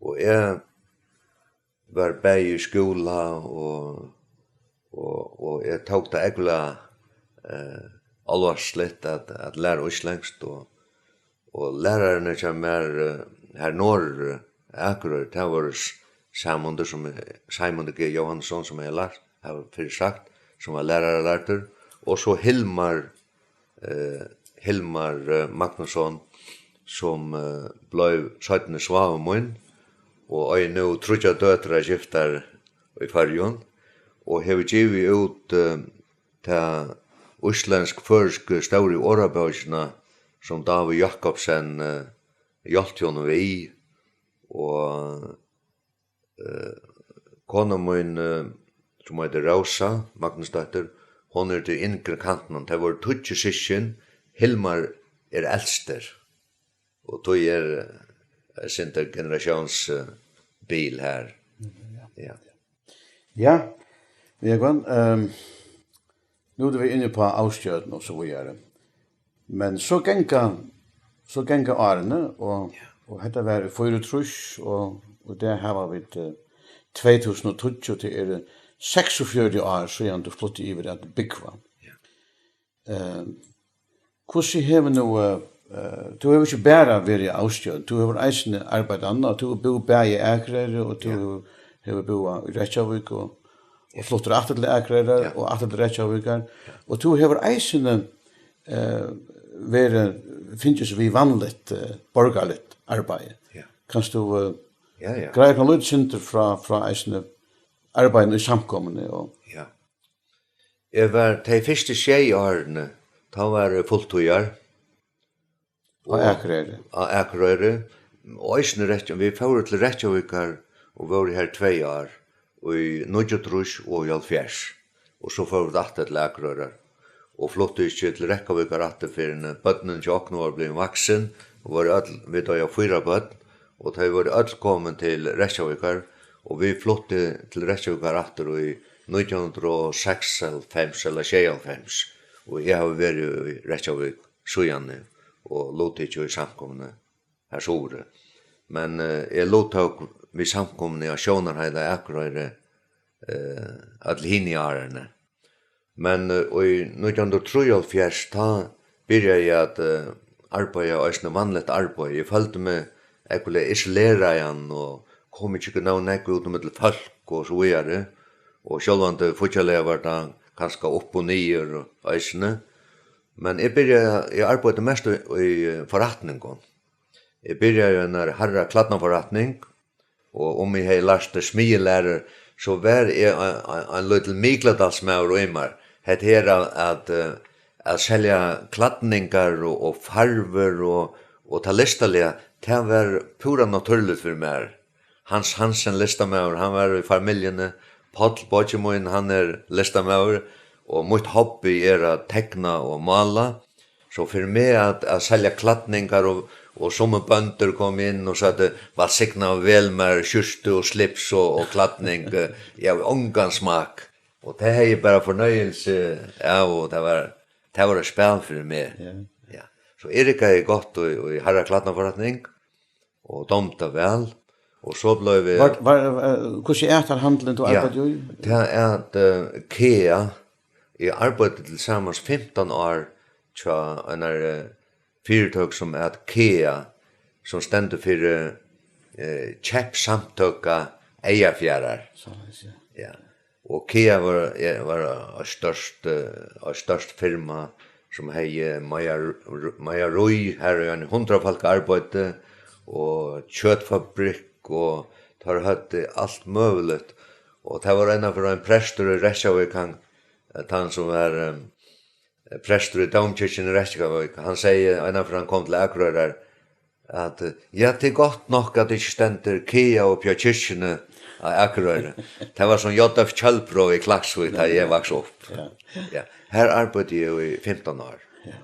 Og jeg var bei i skola, og jeg tok det egentlig alvarslitt at lære islengst, og lærerne kommer her når Akerøy, det var Simon G. Johansson som jeg lært, har fyrir sagt, som var lærerlærter, og så Hilmar Magnusson, som ble 17. svavmøyn, og jeg nå trodde døtre gifter i fargen, og har givet ut til islandsk-førsk store årabøkene som David Jakobsen hjalp henne vi, og kona min, som heter Rosa, Magnusdatter, hon til yngre kanten, det var 20 syskjen, Hilmar eldster, og tog sin generasjonsbil her. Ja, Vegvan, nu er vi inne på avstjøten og så videre. Men så genga årene, og dette var 4 og det her var vi 2020 til 46 år siden du flyttet i at byggva. Hvordan har vi nå, du har ikke bare vært i avstjøten, du har eisende arbeidet annet, og du har bodd bare i Akerøyre, og du har bodd i Reykjavik, og flyttet atter til Akerøyre, og atter til Reykjavik, og du har eisende finnes vi vanligt borgerligt arbeid. Kan du greie noe litt synder fra eisende arbeidene i samkommende? Ja. Jeg var de første 6 årene, da var jeg fulltøyer. Av Akerøyre? Av Akerøyre. Og eisende vi får til Reykjavikar, og var her 2 år, og i 19 og i 70. Og så får vi atter til Akerøyre. Og flottet ikke til Reykjavikar atter for bøttene til åkne var blevet vaksen, og vi da 4 bøtt, og de var alt kommet til Reykjavikar, og vi flottet til Reykjavikar atter i 1996 eller 96, og jeg har vært i Reykjavik søgjane, og låt ikke i samkomne her sore. Men jeg låt vi samkomne av Sjånarheida Akerøyre alle hinjarene. Men i 1973 da begynte jeg at arbeide og vanligt arbeid. Jeg følte meg egentlig isoleret igjen, og kom ikke noen ut med folk og så videre. Og selvvante fortsatt var det ganske opp og nyer og eisene. Men jeg arbeidde mest i forretningen. Jeg begynte en herre kladnaforretning, og om jeg har lært smielærer, så var en liten Mikladalsmaur og immar. Het her at selja kladdningar og farver og ta listalega, det var pura naturligt for meg. Hans Hansen listamaur, han var i familjene, Paul Bodjemoin, han listamaur, og mitt hobby at tekna og mala. Så for meg at selja kladdningar og som bønder kom inn og sa at det var signa vel med kyrste og slips og kladdning, ja, ångan smak. Og det er bare fornøyelse, ja, og det var et spil for meg. Ja. Så Erika godt og i herra kladdnaforretning, og domta vel, og så ble vi... Hvordan handelen du arbeidet i? Det at Kea, jeg arbeidet til sammen 15 år til en fyrirtøk som Kea, som stendte for kjeppsamtøkka Eyjafjærar. Ja. Og Kea var en størst firma som hei Majaroi, her er en 100 folk arbeid, og kjøttfabrikk, og tar hatt alt møvlet. Og det var en av en prestor i Reykjavik, han som var prestor i Domkirken i Reykjavik, han sier, en av han kom til Akureyrar, at ja, det godt nok at det ikke stender Kea og Pja Kirkene av Akureyrar. Det var sånn J.F. Kjølbro i Klaksvik da jeg vokste opp. Ja. Her arbeidde jeg i 15 år. Ja.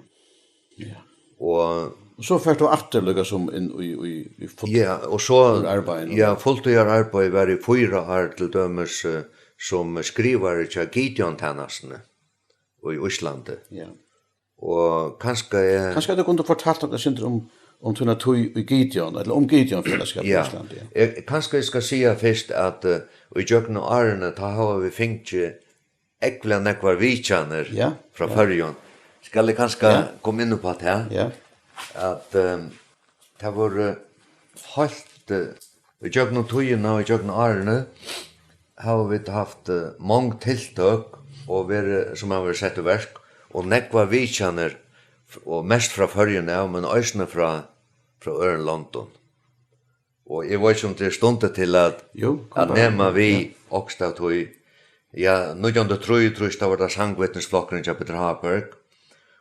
Og så først du atterløgget som i ja, og så arbeid. Ja, fulltøyar arbeid var i 4 år til dømes som skriver til Gideon-tennastene i Íslandi. Ja. Og kanskje du kunne fortalt at det synder om tunna tog i Gideon, eller Gideon fellesskap i Íslandi. Ja, kanskje jeg skal si først at i jøkken og årene, da har vi finnet ekvile nekvar vitjaner fra Førjøen. Skal jeg kanskje komme inn på det her? Ja. At det var helt i jøkken og togene og i jøkken og årene har vi haft mange tiltøk og som har vært sett i verk, og nekvar vitjaner og mest fra Førjøen men også fra Øren London. Og jeg vet ikke om det stundet til at nema vi Okstad tog, ja, 1933 da var det sangvetningsflokkeren til Peter Haberg,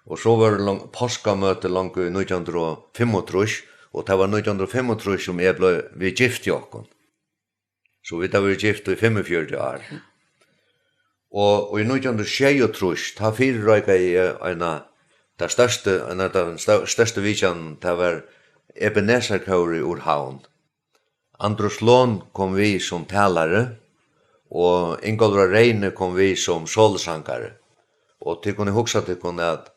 og så var det påskamøte langt i 1935, og det var 1935 som jeg ble vi gift i okken. Så vi da var gift i 45 år. Og i 1926, da fyrrøyga jeg den største vitjan, det var Ebenezer-kauri ur havn. Andros Lån kom vi som talare, og Ingolfur Reine kom vi som solsangare. Og til kunne hugsa til kunne at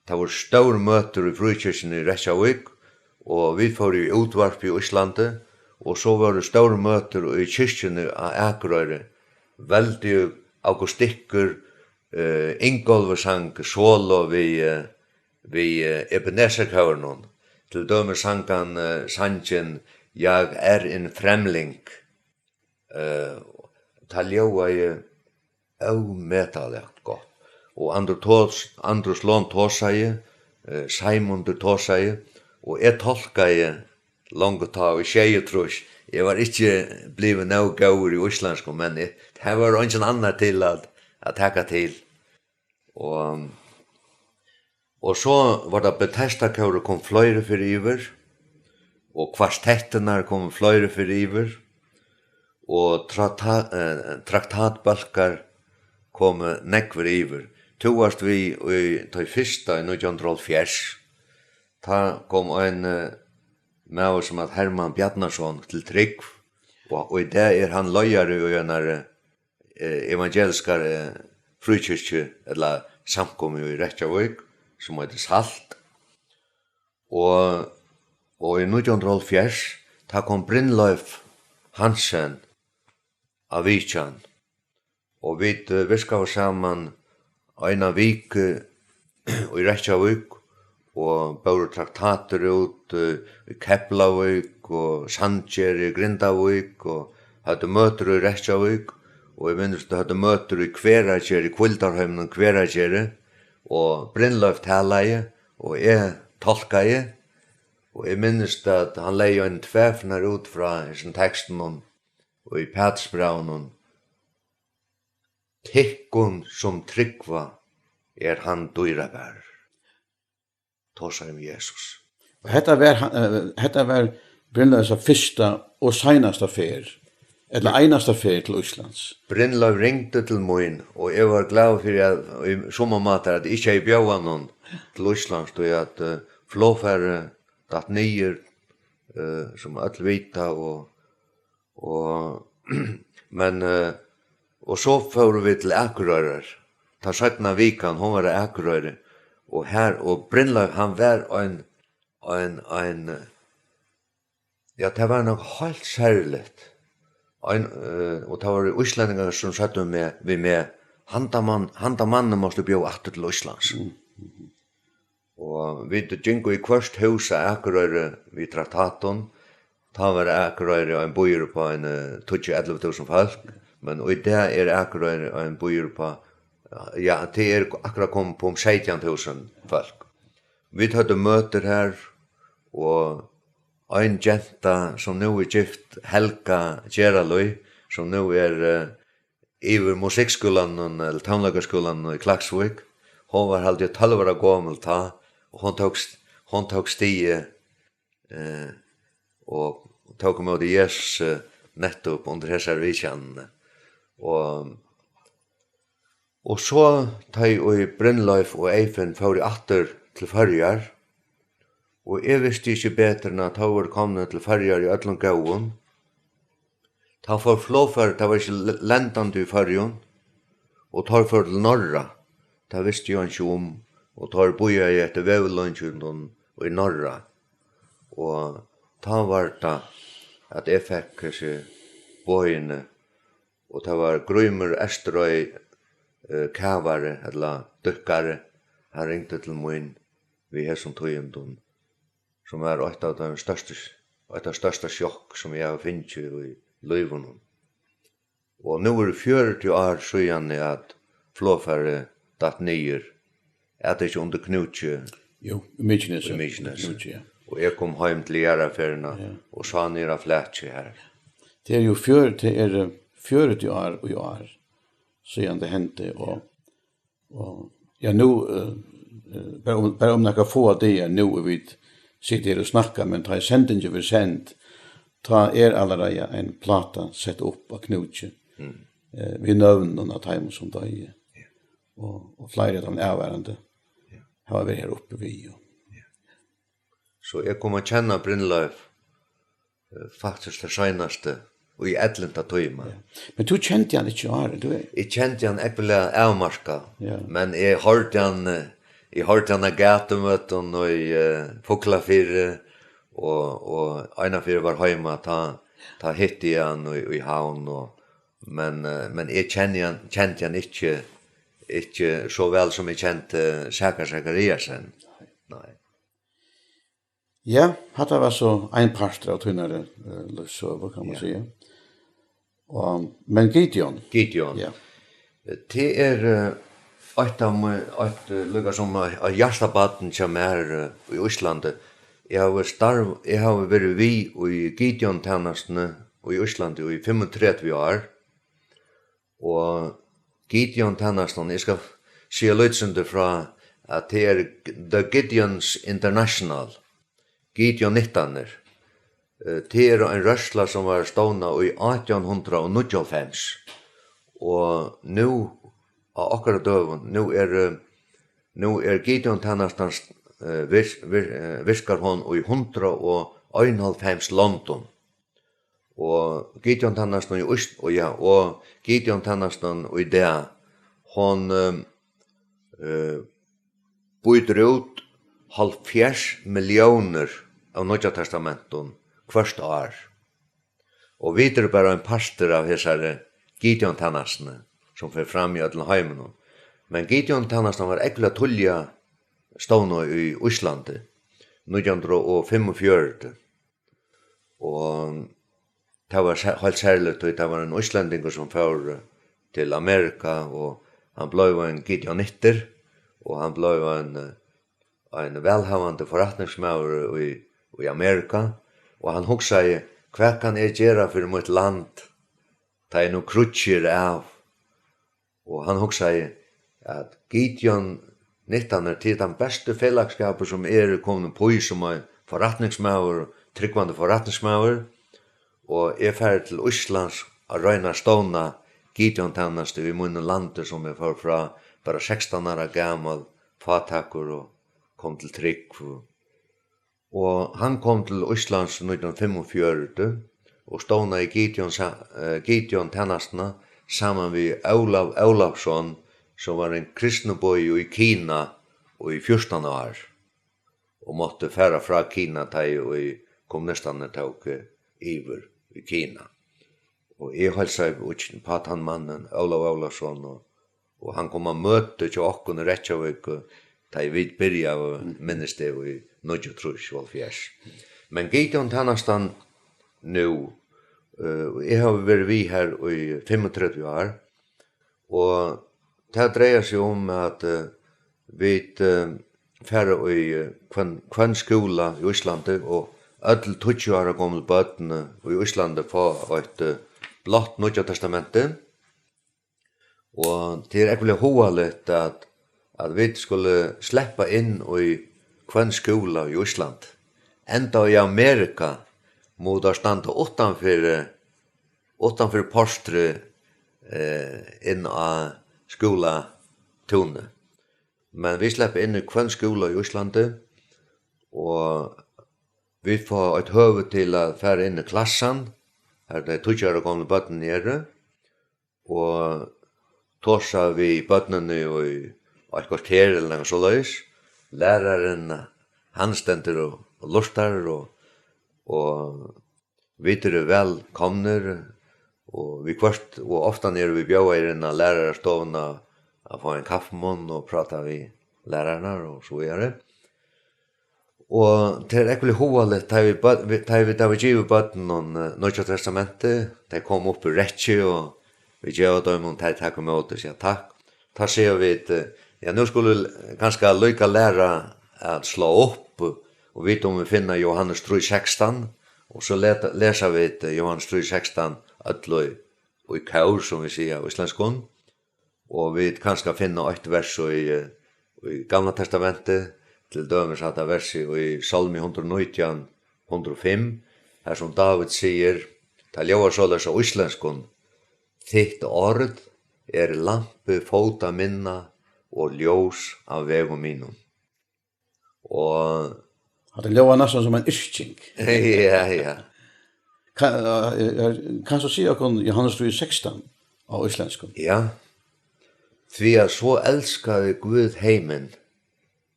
det var stor møter i frukirken i Reykjavik, og vi får i utvarp i Íslandi, og så var det stor møter i kyrkjene av Akureyri, veldig augustikkur, Ingolfur sang solo vi Ebenezer-kauren, til døme sangan sangen «Jeg en fremling». Det ljóa jeg avmetalegt godt. Og Andros Lån tåsai, Seimundur tåsai, og jeg tolkai langt ta i tjeiutrus. Jeg var ikke blivet nå gaur i Íslandsko, men det var ingen annan til at taka til. Og så var det Bethesda-kaure kom fløyre for iver, og kvartettenar kom fløyre for iver, og traktatbalkar kom nekver iver. Toast vi i tøy fyrsta i 1970, ta kom en med som at Herman Bjarnason til Trygg, og i det han løyare i en evangeliskare frukirke, eller samkommet i Reykjavik, som heter Salt. Og i 1970, ta kom Brynleif Hansen av Vitjan, og vi virka saman en av vik i Reykjavik, og bør traktater ut i Keflavik og Sandjer i Grindavik, og hadde møter i Reykjavik, og jeg minnes det hadde møter i Kverakjer, i Kvildarheimen og Kverakjer, og Brynleif talaði, og jeg tolkaði, og jeg minnes det at han leie en tvefner ut fra sin teksten, og i Petsbraun, Tikkun som tryggva han dyrabar. Tåsar Jesus. Hetta var Brynløsa fyrsta og seinasta fer, eller einasta fer til Íslands. Brynlaug ringte til mun, og jeg var glad for at i sommer matar at ikke jeg bjøva noen til Íslands, og at flåfærre datt nyer, som alle vita, men og så får vi til Akurøyrer. Ta 17 vikan, hon var Akurøyre, og Brynlaug, han var en ja, det var nok helt særligt. Og det var utlendingar som satt med handamannen måste bjå atter til Íslands. Og vi gikk i kvart hus av Akurøyre vid traktaten. Ta var Akurøyre en bøyer på en 11.000 folk, men i det Akurøyre en bøyer på, ja, det akkurat kom på 17.000 folk. Vi hadde møter her, og ein jenta som nu gift, Helga Geraløy, som nu iver musikkskolan eller tonlagerskolan i Klaksvik. Hon var halvt 12 år gammel ta, og hon tok stige og tok imot Jesus nettopp under hessar vikjannene. Og så tar jeg Brynlaug og Eifen for atter til Førjar, og jeg visste ikke bedre enn at han var kommet til Førjar i Øtlund Gauon. Ta for flåfær, det var ikke lendende i Førjon, og tar for til Norra, det visste jeg ikke om, og tar boja i etter Vevlundsjund og i Norra. Og ta var det at jeg fikk bojene, og det var Grøymer Esterøy kavare, eller dykkare, han ringte til min vi her som tøyendun, som et av de største sjokk som jeg har finnet i løyvene. Og nå det 40 år siden at flåfærre datt nyer, at det ikke under knutje. Jo, Mykines. Ja. Og jeg kom hjem til Gjeraferna, og sa nere flætje her. Det jo 40 år og år siden det hendte, og ja, nå, bare om noen få dager nå vi sitter her og snakker, men ta sendingen vi sendt, ta allerede en plata sett opp av knutje, vi nøvnen av time som døg, og flere av de avværende har vært her oppe vi. Så jeg kom å kjenne Brynlaug faktisk det seneste, og i edlenta tøyma. Men du kjente han ikke året, du er? Jeg kjente han ekkelig avmarska, men jeg hørte han av gatemøtten og i Fuklafyrre, og Einafyrre var heima, ta hitt i han i havn, men jeg kjente han ikke så vel som jeg kjente Sakariasen. Nei. Ja, det var så en parter av tunnere løsøver, kan man si. Men Gideon, ja. Det lukket som av hjertabaten som i Íslandi. Jeg har vært vi i Gideon-tjenestene i Íslandi i 35 år. Og Gideon-tjenestene, jeg skal si løtsende fra at det The Gideons International. Gideon 19. Det en rørsla som var stående i 1895. Og nå, av akkurat døven, nå Gideon-tjenestens virkar hon i 191 London. Og Gideon-tjenesten og Gideon-tjenesten i det, hon byter ut 70 millioner av Nødja Testamentum hvert år. Og videre bare en parster av hessare Gideon-tannastene som fer fram i ødelen heimen. Men Gideon-tannastene var ekkert tullja stående i Íslandi 1945. Og det var helt særlig, det var en íslendingur som fer til Amerika, og han ble en Gideonitter, og han ble en velhavende forretningsmaur i Amerika, og han hugsa hva kan jeg gjøre for mitt land, ta no krutsjer av, Og han hugsar at Gideon 19 til den beste fellagskaper som kommet på som forretningsmaur, tryggvande forretningsmaur, og ferdig til Íslands a røyna ståna Gideon tennast i munne landet som for fra bara 16 år gammal, fatakur og kom til trygg. Og han kom til Íslands 1945 og ståna i Gideon tennastna saman vi Olav Olafsson, som var en kristneboy i Kina og i 14 år, og måtte færa fra Kina til og kom nesten tog iver i Kina. Og jeg halsa på at han mannen, Olav Olafsson, og han kom og møte til okken i Reykjavik, da jeg vidt byrja og minnes det i 1973. Men Gideon tennastan nu, jeg har vært vi her i 35 år, og det dreier seg om at vi færre i kvann skola i Íslandi, og öll 20 år gamle bøtene i Íslandi får et blått Nýja testamentet, og det ekkert hovaligt at vi skulle sleppa inn i kvann skola i Ísland. Enda i Amerika må da standa utanfor postret inn av skola tone. Men vi släpper inn i kvann skola i Íslandi, og vi får et høve til å fære inn i klassan, her det 20 år gamle bøtten nere, og torsa vi bøttene i et kvarter eller noe så løs. Læreren, han stender og lustar, og vi er velkomner, og vi kvart, og ofta nere vi bjøver inn av lærerstovna å få en kaffemån og prata vi lærarna og så vidare. Og det ekkert hovaligt, da vi givet bøtten om Nýja testamentet, de kom opp i rettje, og vi gjør dem om de takk med åter, sier takk. Da ser vi at nu skulle ganske lykke lære at slå opp, og vite om vi finner Johannes 3:16, og så leser vi Johannes 3:16 ødløy og i kaur, som vi sier av islandskon, og vi kanskje finner et vers i Gamla testamentet, til dømes at det verset i Salmi 119, 105, her som David sier, til jeg var således av islandskon, «Þitt orð lampe fóta minna og ljós av vegum mínum». Og det låter nesten som en yrking. Ja. Kan du si akkur Johannes 3:16 av islenskum? Ja. Því að så elskaði Guð heimin,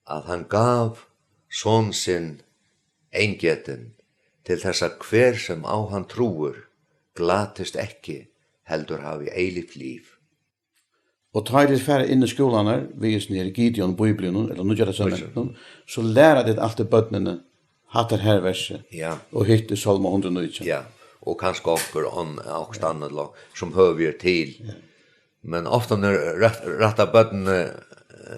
at han gav son sin eingetin til þess að hver sem á hann trúur glatist ekki, heldur hafi eilíft líf. Og tar det færre inn i skolan vi er nere i Gideon, Bibelen, eller Nýja testamentet, så lærer det alltid bøttene hattar her verset, og hittir Salma 119. Ja, og kanskje okkur og stannet som høver til. Men ofta når retta bøttene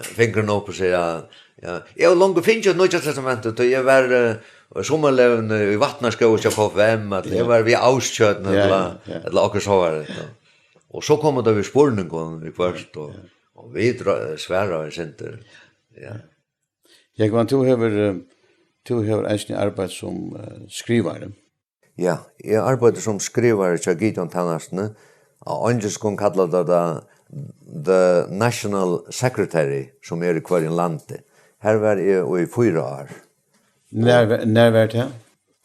fingren opp og sier, jeg har langt finnet Nýja testamentet, og jeg var sommerlevende i Vatnarskau og KFM, at jeg var ved Auskjøtten, eller akkur så var det. Og så kommer det ved spurningen vi først, og vi sværer i sinter. Jeg var to hever eisen arbeid som skrivare. Ja, jeg arbeider som skrivare til Gideon tennastene, og engelskon kallar det The National Secretary, som i hver landet. Her var jeg i 4 år. Når var det?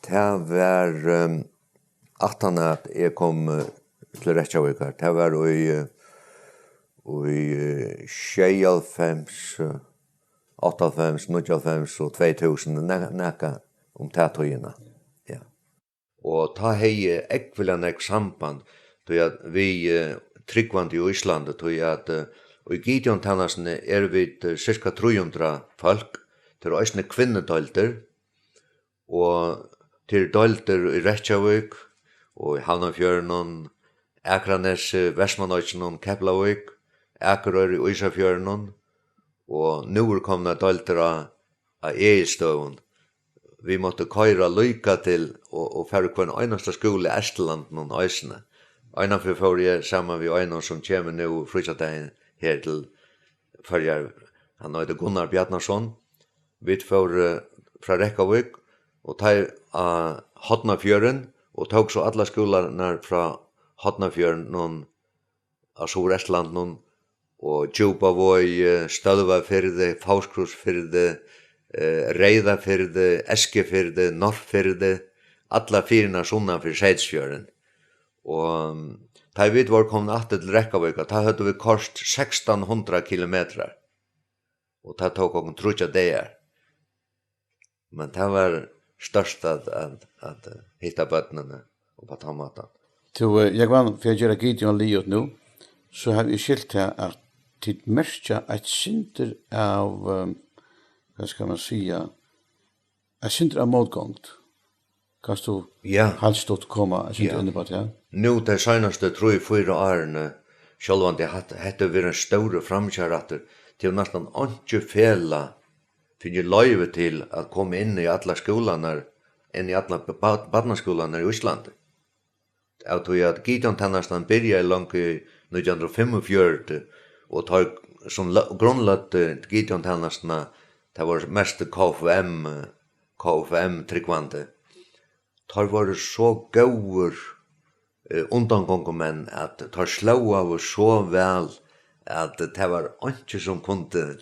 Det var 18 at jeg kom til Reykjavik. Det var i 96, 98, 99 og 2000, nekka om tætøyina. Ja. Og ta hei ekvilan samband, til at vi tryggvandi i Íslandi, til at i Gideon tennastene vi cirka 300 folk, til eisne kvinnedølter, og til dølter i Reykjavik, og i Havnarfjörnum, Akranes, Vestmanøysen, Keflavik, Akurør i Ísafjörnum, og nu komna dølter av Egilstøvun. Vi måtte køyra lyka til og færre hver eneste skole i Estelanden og Øysene. Einan för jag samman vi einan som kommer nu frutjadagen här till förjar han heter Gunnar Bjarnason. Vi får fra Reykjavik och tar Hotnafjörden och tog så alla skolorna fra Hotnafjörden någon av Sørøstland någon och Djupavoy, Stølvafirði, Fáskrúsfirði, Reiðafirði, Eskifirði, Norrfirði, alla fyrna sunnan för Seyðisfjörðin. Og da vi var kommet atter til Reykjavik, da hadde vi kost 1600 kilometer. Og da tok oss trutja det. Men det var størst at hitta bøttene og på den måten. Jeg var for å gjøre Gideon livet nå, så har vi skilt her at tid merkja et synder av, hva skal man sige, et synder av motgångt. Kan du helst å komme et synder under på det? Nu det senaste 3-4 årene, selv om det hette vært en store framkjæratter, til nesten ikke fela finner løyve til at komme inn i alle skolene, inn i alle barneskolene i Íslandi. Jeg tror at Gideon Tennastan byrja langt i 1945, og tar som grunnlagt Gideon Tennastan, det var mest KFM tryggvande. Tar var så gauur undangongumenn at tar slå av så vel at det var ikke som kunde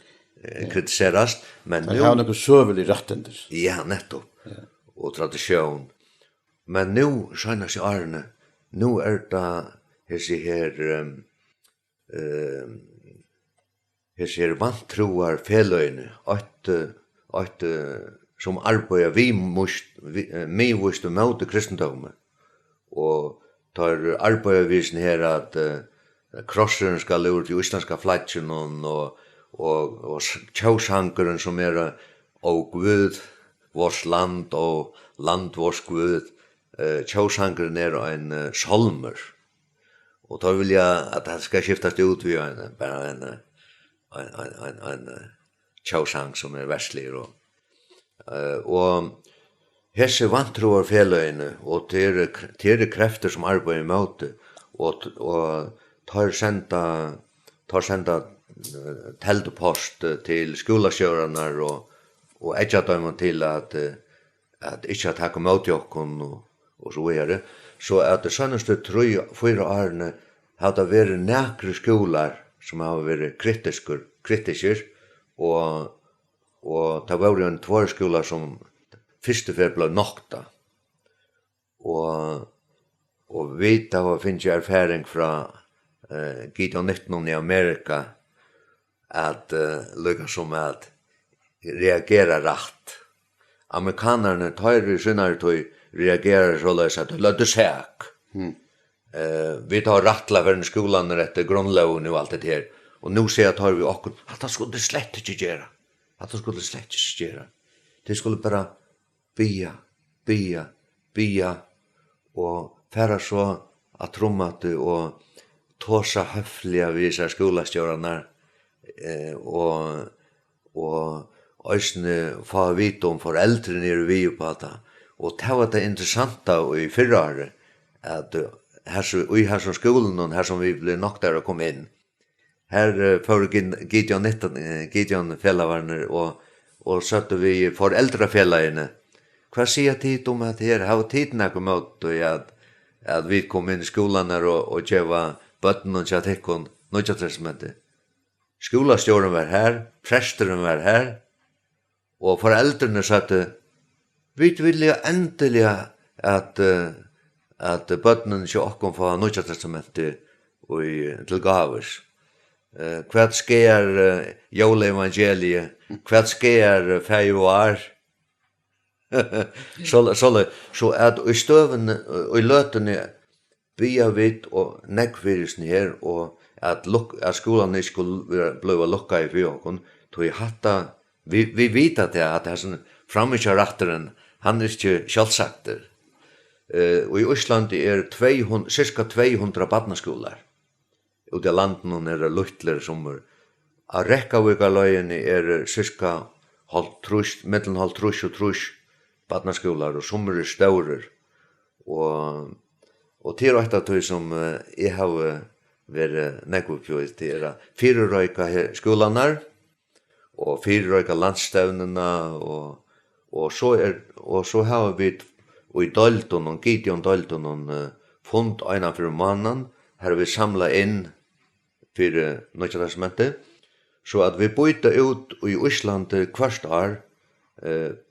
kritiserast, men nu... Det har noe søvelig rettender. Ja, nettopp. Og tradisjon. Men nu, skjønner seg Arne, nu det her vantroar feløyne, at som arbeider vi mot møte kristendommen, og tar arbeidervisen her at krosseren skal ut i islandska flatjen og tjausankeren som og Gud, vårs land og land vårs Gud, tjausankeren en solmer. Og da vil jeg at det skal skiftas ut vi bare en tjausang som verslig og hese vantroar feløyne og til krefter som arbeider mot det og tar senda teltepost til skolasjørene og etja døyman til at ikke takk mot jokken og så videre. Så at det sønnaste 3-4 årene har det vært nekre skolar som har vært kritisker og det var jo en tverrskola som første fer ble nokta. Og vi da finnes jeg erfaring fra Gideon 19 i Amerika at lukka som at reagera rætt. Amerikanerne tar i synnare tog reagerar så løs at det lødde sæk. Vi tar rattla for en skolan etter grunnloven og alt det her. Og nu ser tar vi okkur, at det skulle slett ikke gjøre. Det skulle bare bia og færa så at trommate og tåsa høfliga visa skolastjørarna og æsne få vite om foreldre nere vi på det. Og det var det interessanta i fyrra året at her som skolen her som vi ble nok der å komme inn. Her for Gideon Fellavarner og søtte vi foreldrefellagene. Hva sier tid om at her har tid nok mot at vi kom inn i skolen og gjeva bøtten og tjatekkon Nødja Testamentet. Skolastjåren var her, presteren var her, og foreldrene satte vi ville endelig at bøttenen ikke okkom få Nødja Testamentet til gavers. Hva skjer jólevangeliet? Hva skjer fejuar? Så at i støvene og i løtene bia vidt og nekvirisen her og at skolan ikke skulle bli lukka i fyrjokken tog i hatta vi vet at det er sånn framikjarakteren han ikke kjølsakter. Og i Íslandi cirka 200 barnaskolar. Ut i landen luttler som av Reykjavíkarløyene cirka mellom 50 og 30 barnaskolar og som staurer. Och till rätta till som jag har varit nekvupjøyt til fyrrøyka skolanar og fyrrøyka landstevnena og så har vi i Dalton og Gideon Dalton fond ena for mannen har vi samla inn for Nødja Testamentet så at vi byta ut i Ísland hvert år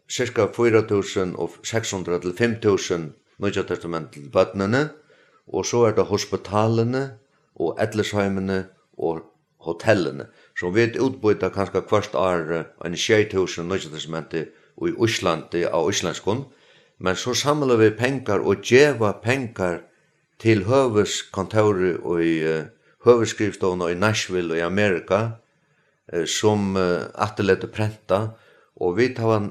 cirka 4.600 til 5.000 Nødja Testamentet bøtnene og så det hospitalene og Edlersheimene og hotellene. Så vi utbyta kanskje hvert år en 6.000 Nødja Testamentet i Ísland av Íslandskon, men så samlar vi pengar og djeva pengar til høveskontoret og i høveskrivstående i Nashville og i Amerika som atterlette prenta og vi tar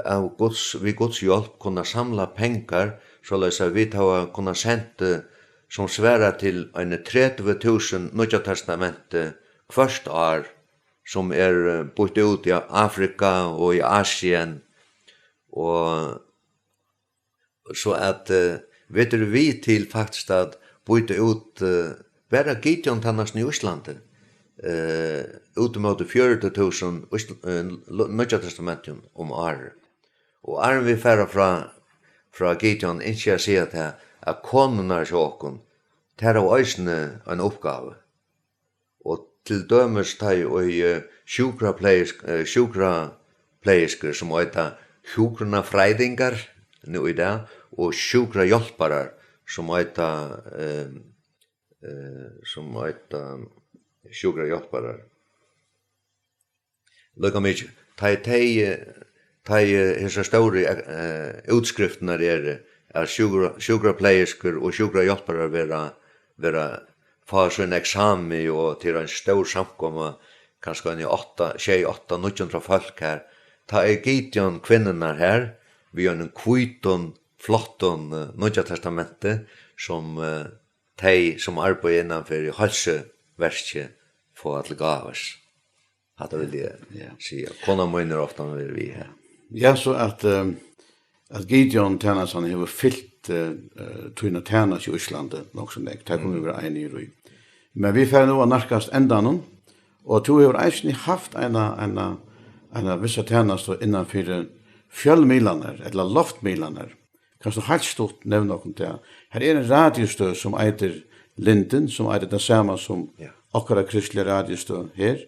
av Guds hjelp kunne samla pengar så at vi tar kunne sende som sværa til en 30.000 Nødja Testamentet hvert år som bort ut i Afrika og i Asien og så at vet du vi til faktisk at bytte ut bare Gideon Tannars i Íslandi utemot 40.000 Nødja Testamentet år. Og vi færa fra Gideon ikke jeg sier at konene sjåkon tar av øysene en oppgave. Og til dømes tar og sjukra pleisker som øyta sjukrana freidingar nu i det, og sjukra hjelparar som øyta sjukra hjelparar. Lukka mykje, ta hesa stóri utskrifterna sjukra pleisker og sjukra hjelparar vera få sin eksamen og til en stor samkomma, kanskje en 800 folk her. Ta Gideon kvinnorna her, vi har en kviton, flotton Nødja Testamentet, som som arbeider innanfor halseverket for at gavas. Hatt vil jeg si. Kona møyner ofta når vi her. Ja, så at Gideon Ternasson har fyllt tøyna Ternas i Íslandi, nok som det kommer vi være enig i. Men vi får nå narkast enda noen, og to har eisni haft en vissa Ternas innanfor fjellmilaner, eller loftmilaner. Kan du helt stort nevne noen til? Her en radiostø som eitir Linden, som det samme som akkara kristelig radiostø her.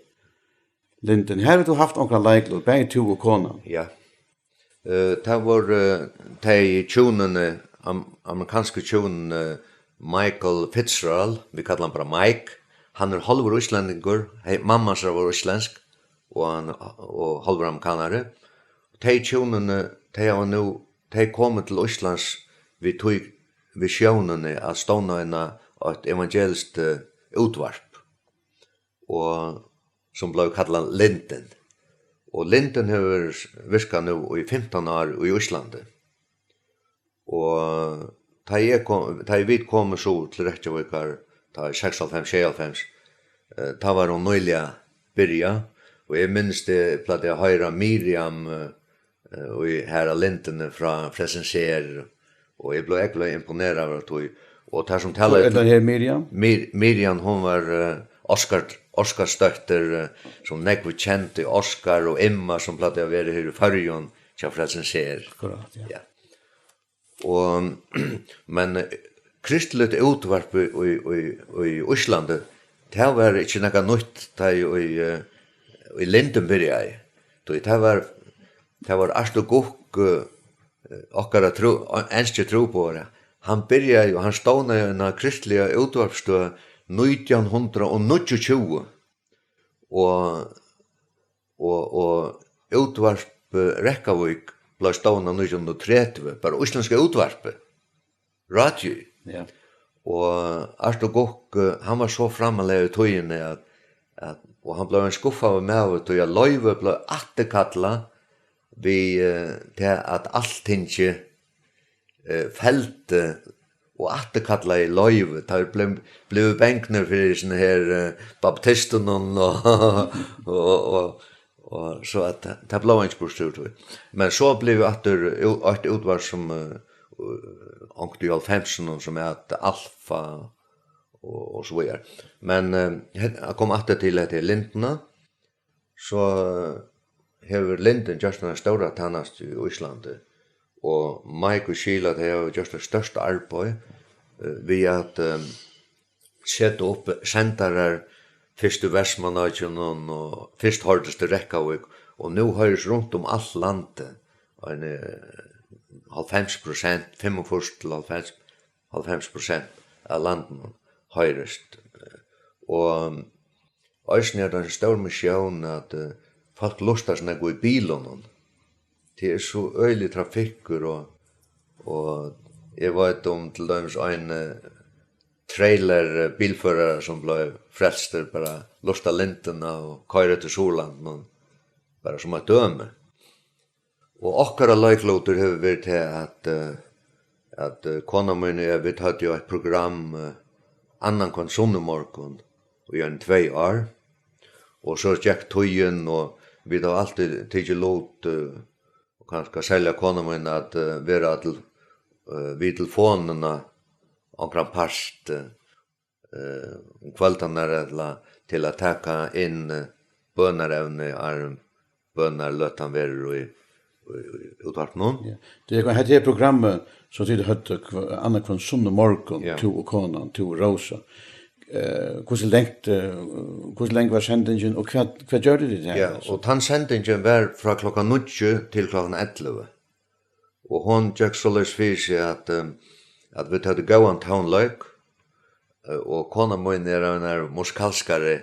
Linden, her har du haft noen leiklor, begge to og kona. Ja. Det var de tjonene, amerikanske tjonene Michael Fitzgerald, vi kallar han bara Mike. Han halvor islendingur, mamma var islensk, og halvor amerikanare. De tjonene, de kom til Íslands vi tog visjonene av stånene et evangelist utvarp, og som ble kallet Linden. Og Linden har virket nå i 15 år i Íslandi. Og da vi kom så til Reykjavíkar, da 96-96, da var hun nøylig byrja, og jeg minns det platt jeg høyre Miriam og her Linden fra Fresenser, og jeg ble egentlig imponeret av det. Og det som taler... Er det her Miriam? Miriam, hun var Oscars døtter, som nekve kjent i Oscar og Emma, som platt jeg være her i Fyrjon, til Fresenser. Akkurat, ja. Og, men kristelig utvarp i Íslandi, det var ikke noe nytt i Linden byrja i. Det var Arsto Gokk, okkara enske tro på det. Han byrja og han ståna i en kristelig utvarpstø 1929. Og utvarp Reykjavík ble ståna 1930, bare islandske utvarpet. Radio. Ja. Og Arsto Gokk, han var så framalega i tøyene og han ble en skuffa av meg og tøy at løyve ble attekatla vi til at alltingi felte og attekatla i løyve. Det ble benkner for sånne her baptisten og så at det ble en spørstur. Men så ble vi et utvar som ångte i 50 som att alfa och så vidare. Men jag kom att till att Lindna så har Linden just en stora tannast i Island och Mike och Sheila det har just det största arbete vi att sätta upp centrar först i Västmanland och först hördes det Reykjavik och nu hörs runt om allt landet en 50%, 45% av landen høyrest. Og øysen det en stor mission at folk lustar seg gå i bilen. Det så øylig trafikker og jeg vet om til dømes en trailer bilfører som ble frelster bare lusta lintene og køyre til Soland bare som et døme. Og okkara laikloter har vært til at kona min og vi hadde jo et program annan konsumnemorgon i 2 år. Og så gikk tøyen og vi har alltid tidlig lot og kanskje selja kona min at være til vid telefonerna omkring part kvaltaner til å taka inn bønarevne bønarløtan verer i utvart någon. Ja. Det är programmet som det hade annan kvann sunne morgon to och konan to Rosa. Hur länge var sändningen och vad gjorde det där? Ja, och han sändningen var från klockan 9 till klockan 11. Och hon gick så lös för sig att vi hade gå en townlök och konan min är musikalskare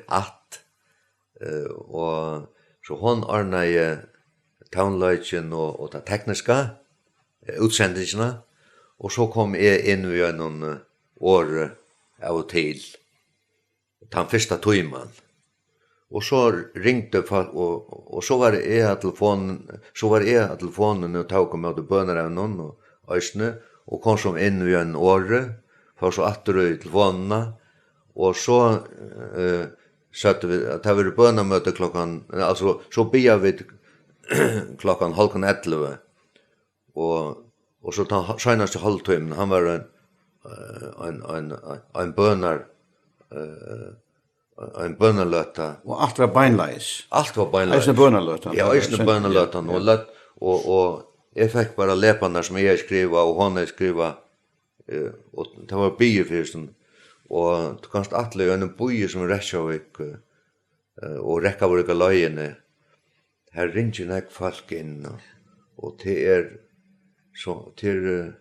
och så hon ordnade townlöken och det tekniska utsändelserna och så kom jag in vid någon år av och till den första timmen och så ringde folk och så var det telefonen och tog med böner av någon och ösne och kom som in vid en år för så åter i telefonerna och så satte vi att det var bönermöte klockan alltså så bia vi klockan 11:30 och så tar senaste halvtimmen han var en bönar en bönalöta och allt var beinleis. Allt var beinleis. Är bönalötan. Ja, är bönalötan och jag fick bara läpparna som jag skriva och hon skriva och det var biofyrsten och du kanst atle en boje som Reykjavik och Reykjavik löjene. Här ringer nek folk in och det så till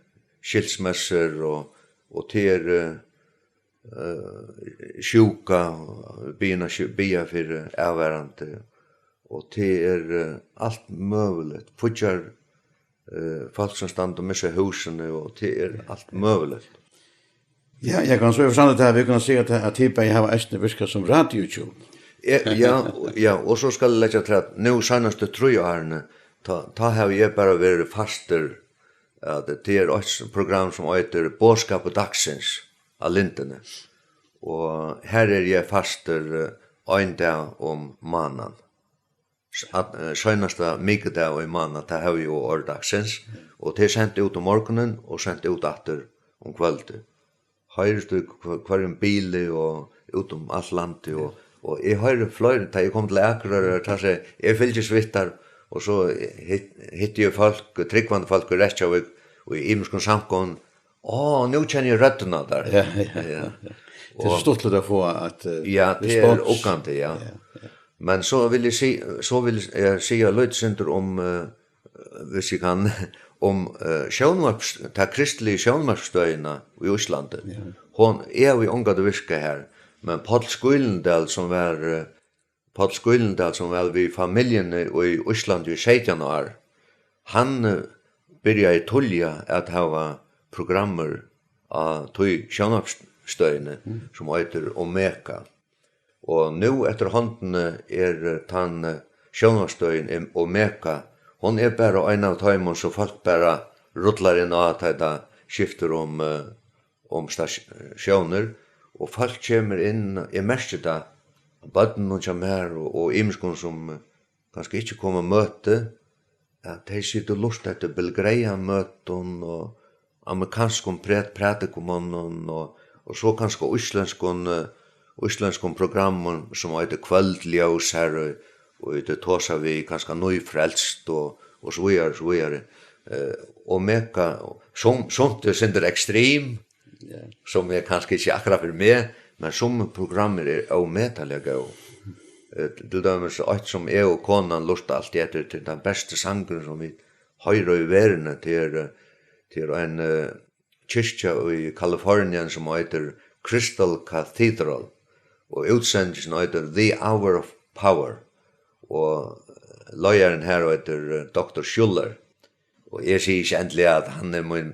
skilsmässor och till sjuka bina för avvärande och till allt möjligt futjar folk som stannar och missar husen och till allt möjligt. Ja, jag kan så förstå det vi kan se att typ jag har ästne viska som radio. Ja, och så ska jag lägga till att nu senaste 3 åren ta har jag bara varit faster att det är ett program som heter Bådskap på dagsens av Lintene. Och här är jag faster en dag om mannen. Senaste mykdag i mannen, det har vi ju årdagsens. Och det är sendt ut om morgonen och sendt ut efter om kvällen. Høyrest du hver en bil og ut om alt landet og jeg høyre fløyre da jeg kom til Akerøy og jeg fylte svittar og så hitte jeg folk, tryggvande folk i Reykjavik og i Imskon samkommun nu kjenner jeg røttene der. Ja. Det är stort att få att ja, det är okante, ja. Men så vill jag säga lite synder om hvis jag kan om ta kristliga sjønmarksstøyna i Island. Hon är vi ungade virka här, men Paul Skylendal som var vi familjen i Island i 17 år. Han började tulja att ha programmer av tøy sjønmarksstøyna som heter Omeka. Och nu efter handen tan sjønmarksstøyn Omeka. Hon är bara en av timon så folk bara rullar in och att det skifter om stationer och folk kommer in i mesta baden och kommer och imskon som kanske inte kommer möte att de sitter lust efter Belgrejamöten och amerikanskum pratikumon och så kanske isländskon programmen som heter Kvöldljós här och det tåsar vi kanske nyfrälst och så vidare. Och meka sånt är synder extrem som är kanske inte akkurat för mig, men som programmer är omätaliga och till dømes ett som är och konan lust allt efter till den bästa sången som vi höra i världen till en kyrka i Kalifornien som heter Crystal Cathedral och utsändningen heter The Hour of Power och lojaren här heter Dr. Schuller och jag säger inte äntligen att han är min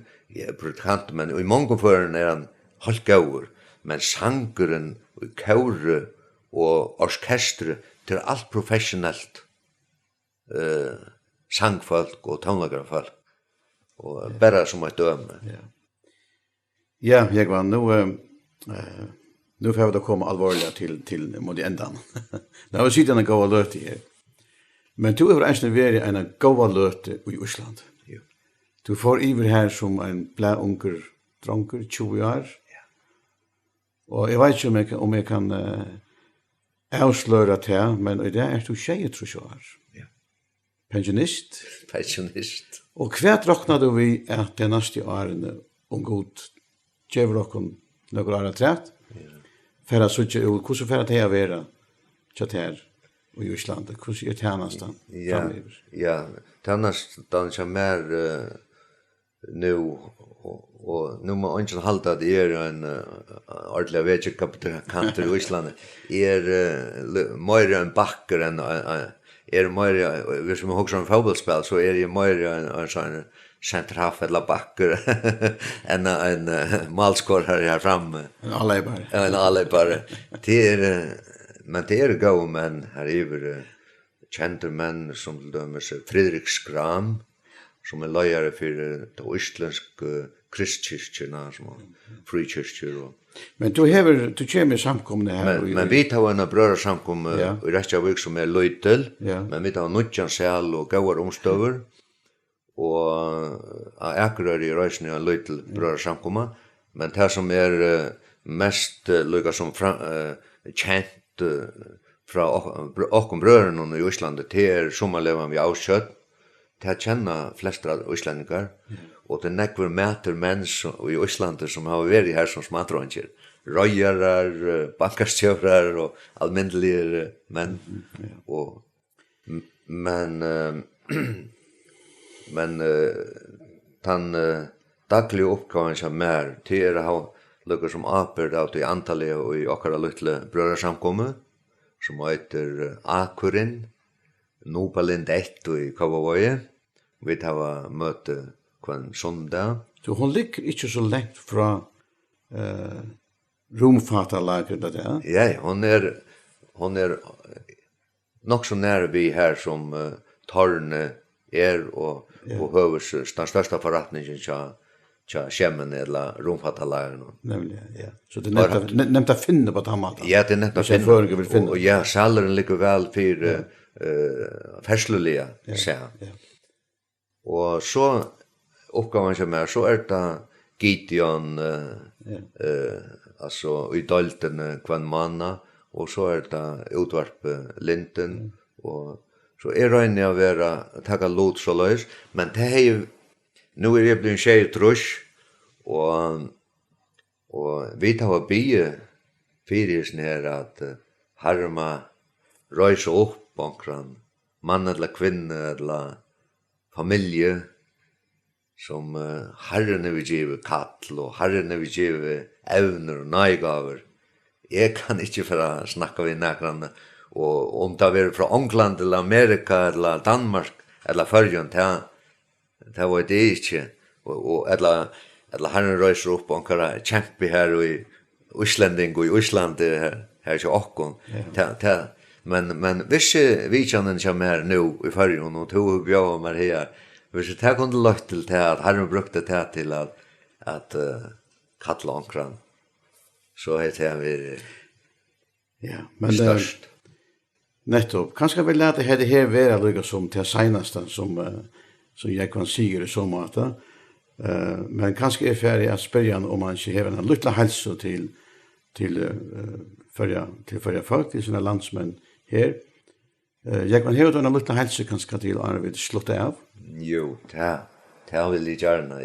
predikant, men i många fören är han helt gaur, men sangeren och kåre och orkester till allt professionellt sangfolk och tonlagerfolk och bara som ett döme. Ja, jag var nu får vi då komma allvarliga till mot ändan. Det har sidan en goda löte här. Men du har egentligen varit en goda löte i Island. Ja. Du får iver här som en blä unger dronker 20 år. Ja. Och jag vet inte om jag kan avslöra det, men i det är du 23 år. Ja. Pensionist. Och kvärt räknar du vi att det nästa åren om god gever okon några år trätt. För att så hur så för att det vara chat här i Island, hur är det nästan? Ja, tannastan som är nu och nu man inte halta det är en ordentlig vegetabilitet i Island är mer en backer än är mer vi som också en fotbollsspel så är det mer en sån centraf eller backer en målskorare här framme. En allebare. En allebare. Det är men det är gå men här är kända män som till dömes Fredrik Skram som är lojare för de isländska kristkyrkorna som frikyrkor. Men du kommer samkomna här. Men vi tar en brödersamkom i Reykjavik som är Løytel, men vi tar nutjan sal och gåar omstöver. Och Akureyri i Røysni en Løytel brödersamkomma, men det som är mest lukka som känt fra okkom brødrene i Island, det er sommerlevan vi avkjøtt, det kjenner flest av islendingar, og det nekver mæter menn i Island som har vært her som smatranger, røyarar, bankastjørar og almindelige menn, men den daglige oppgaven som er, det er å ha lukka som apert av det antallet og i okkara lytle brødersamkommet, som heter Akurin, Nopalind 1 i Kavavoje. Vi tar møte kvann sondag. Så hon ligger ikke så lengt fra romfatalagret av det? Ja, hon er nok så nær vi her som Torne er og høves den største forretningen tja skjemmen eller romfatalagren. Nemlig, ja. Så det er nevnt å finne på den måten? Ja, det er nevnt å finne. Og ja, saleren ligger vel for ferslulige, sier han. Og så oppgaven som er, så er det Gideon, altså i dalten kvann manna, og så er det utvarpe Linden, og så er regnet å være takka lot så løs, men det er jo, nu er jeg blitt en tjej trus, og vi tar å bygge fyrisen her at harma røyse opp omkran mann eller kvinne eller familie som herren vil give kall og herren vil give evner og nøygaver. Jeg kan ikke for å snakke ved nærkene, og om det er fra England eller Amerika eller Danmark eller Førjøen, det var det ikke. Eller herren røyser opp og han kjempe her i Islending og i Island her til åkken. Men hvis vi kjenner kommer her nå i Førjøen og tog bjør meg her, hvis det kunne løtt til at herren brukte det til at kattle omkran, så er det vi størst. Nettopp. Kanskje vi lade her være lukket som til seneste som jeg kan sige i så måte. Men kanske är färdig att spela om man inte har en liten hälso till förra folk, till sina landsmän här. Jag kan höra en liten hälso kanske till Arvid sluta av. Jo, det vill jag gärna.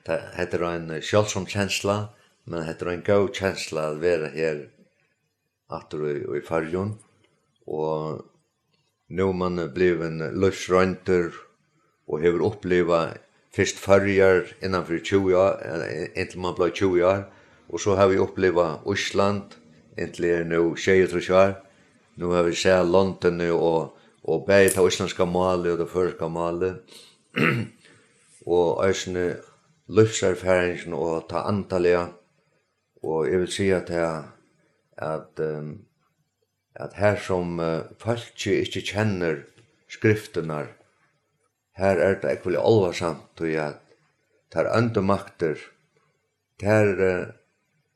Det heter en kjølsom känsla, men det heter en god känsla att vara här i Färjön. Och nu man blev en livsrönter och har upplevt först Färjar innanför 20 år, intill man blev 20 år. Och så har vi upplevt Island, intill nu 23 år. Nu har vi sett London och bäget av isländska målet och det förska målet. Och ösne livserfaringen och ta antalliga. Och jag vill säga att här som folk inte känner skrifterna, här det ekvelig alvarsamt och att tar andemakter, här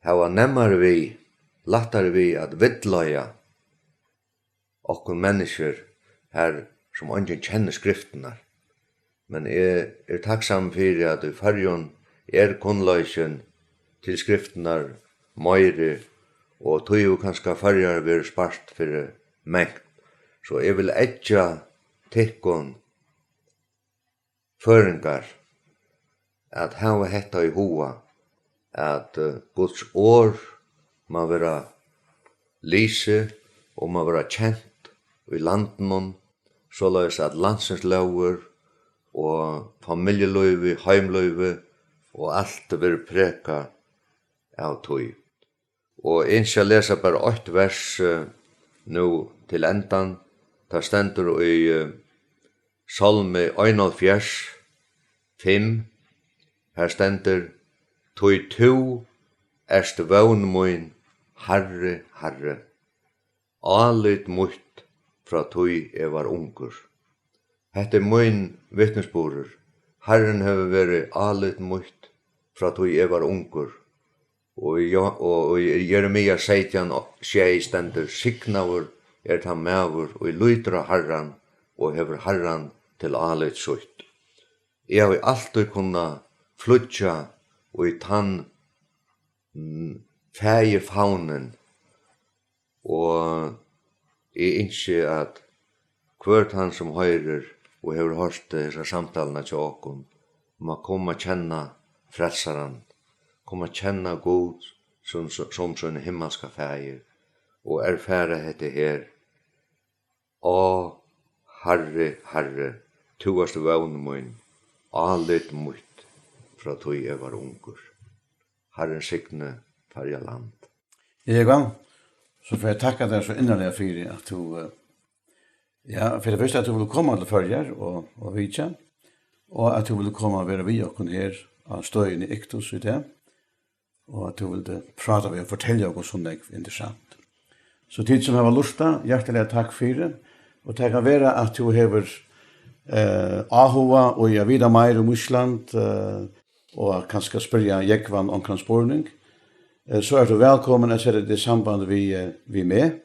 har nemmare vi, lattare vi att vidløya och människor här som inte känner skrifterna. Men jag är tacksam för att i Färjön kunnløysen till skrifterna møyre, og tog jo kanskje Färjar vil spart for mengt. Så jeg vil etja tikkun føringar at hava hetta i hoa at Guds år må være lyse og må være kjent i landen, såleis at landsens lover og familjeløyve, heimløyve og alt vil preka av tog. Og jeg skal lese bare 8 vers nå til endan. Det stendur i Salme 71, 5. Her stendur: «Tog to erst vøvn min, Herre, Herre, alit mutt fra tog jeg var ungur.» Hette min vittnesborder. Herren har vært alit mutt fra tog jeg var ungur. Og i Jeremia 17, 6 stendur: «Signaver ta mæver, og i lytra Herran, og hever Herran til alit sutt.» Jeg har alltid kunna flutja og i tann fæge faunen, og jeg innskje at hvert han som høyrer og hever hørt disse samtalene til åkken, må komme kjenna frelsaran, komme kjenna god som sånne himmelska fæger, og erfære hette her: «Å, Herre, Herre, tu varst vøvn min, alit mutt fra tog jeg var ungur.» Herren signe Färja land. Egon, så får jeg takke deg så innerlig for at du, for det første at du vil komme til Färjar og vidtja, og at du vil komme og være vi okken her av støyen i Iktus i det, og at du vil prate ved og fortelle oss sånn det er interessant. Så tid som har lusta, hjertelig takk for det, og det kan være at du hever ahova og jeg videre mer om Island, og kanskje spørre Jekvann om transportning, så du velkommen å sette det samband vi med.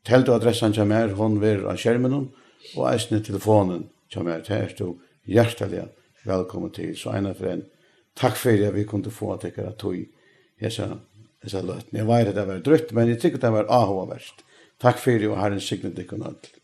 Teltoadressen kommer her, hun vil av skjermen, og eisne telefonen kommer her. Det du hjertelig velkommen til. Så ene for en takk for at vi kunne få at jeg tog hese løten. Jeg vet at det var drøtt, men jeg tykker det var ahova verst. Takk for det, og Herren signet det kunne alt.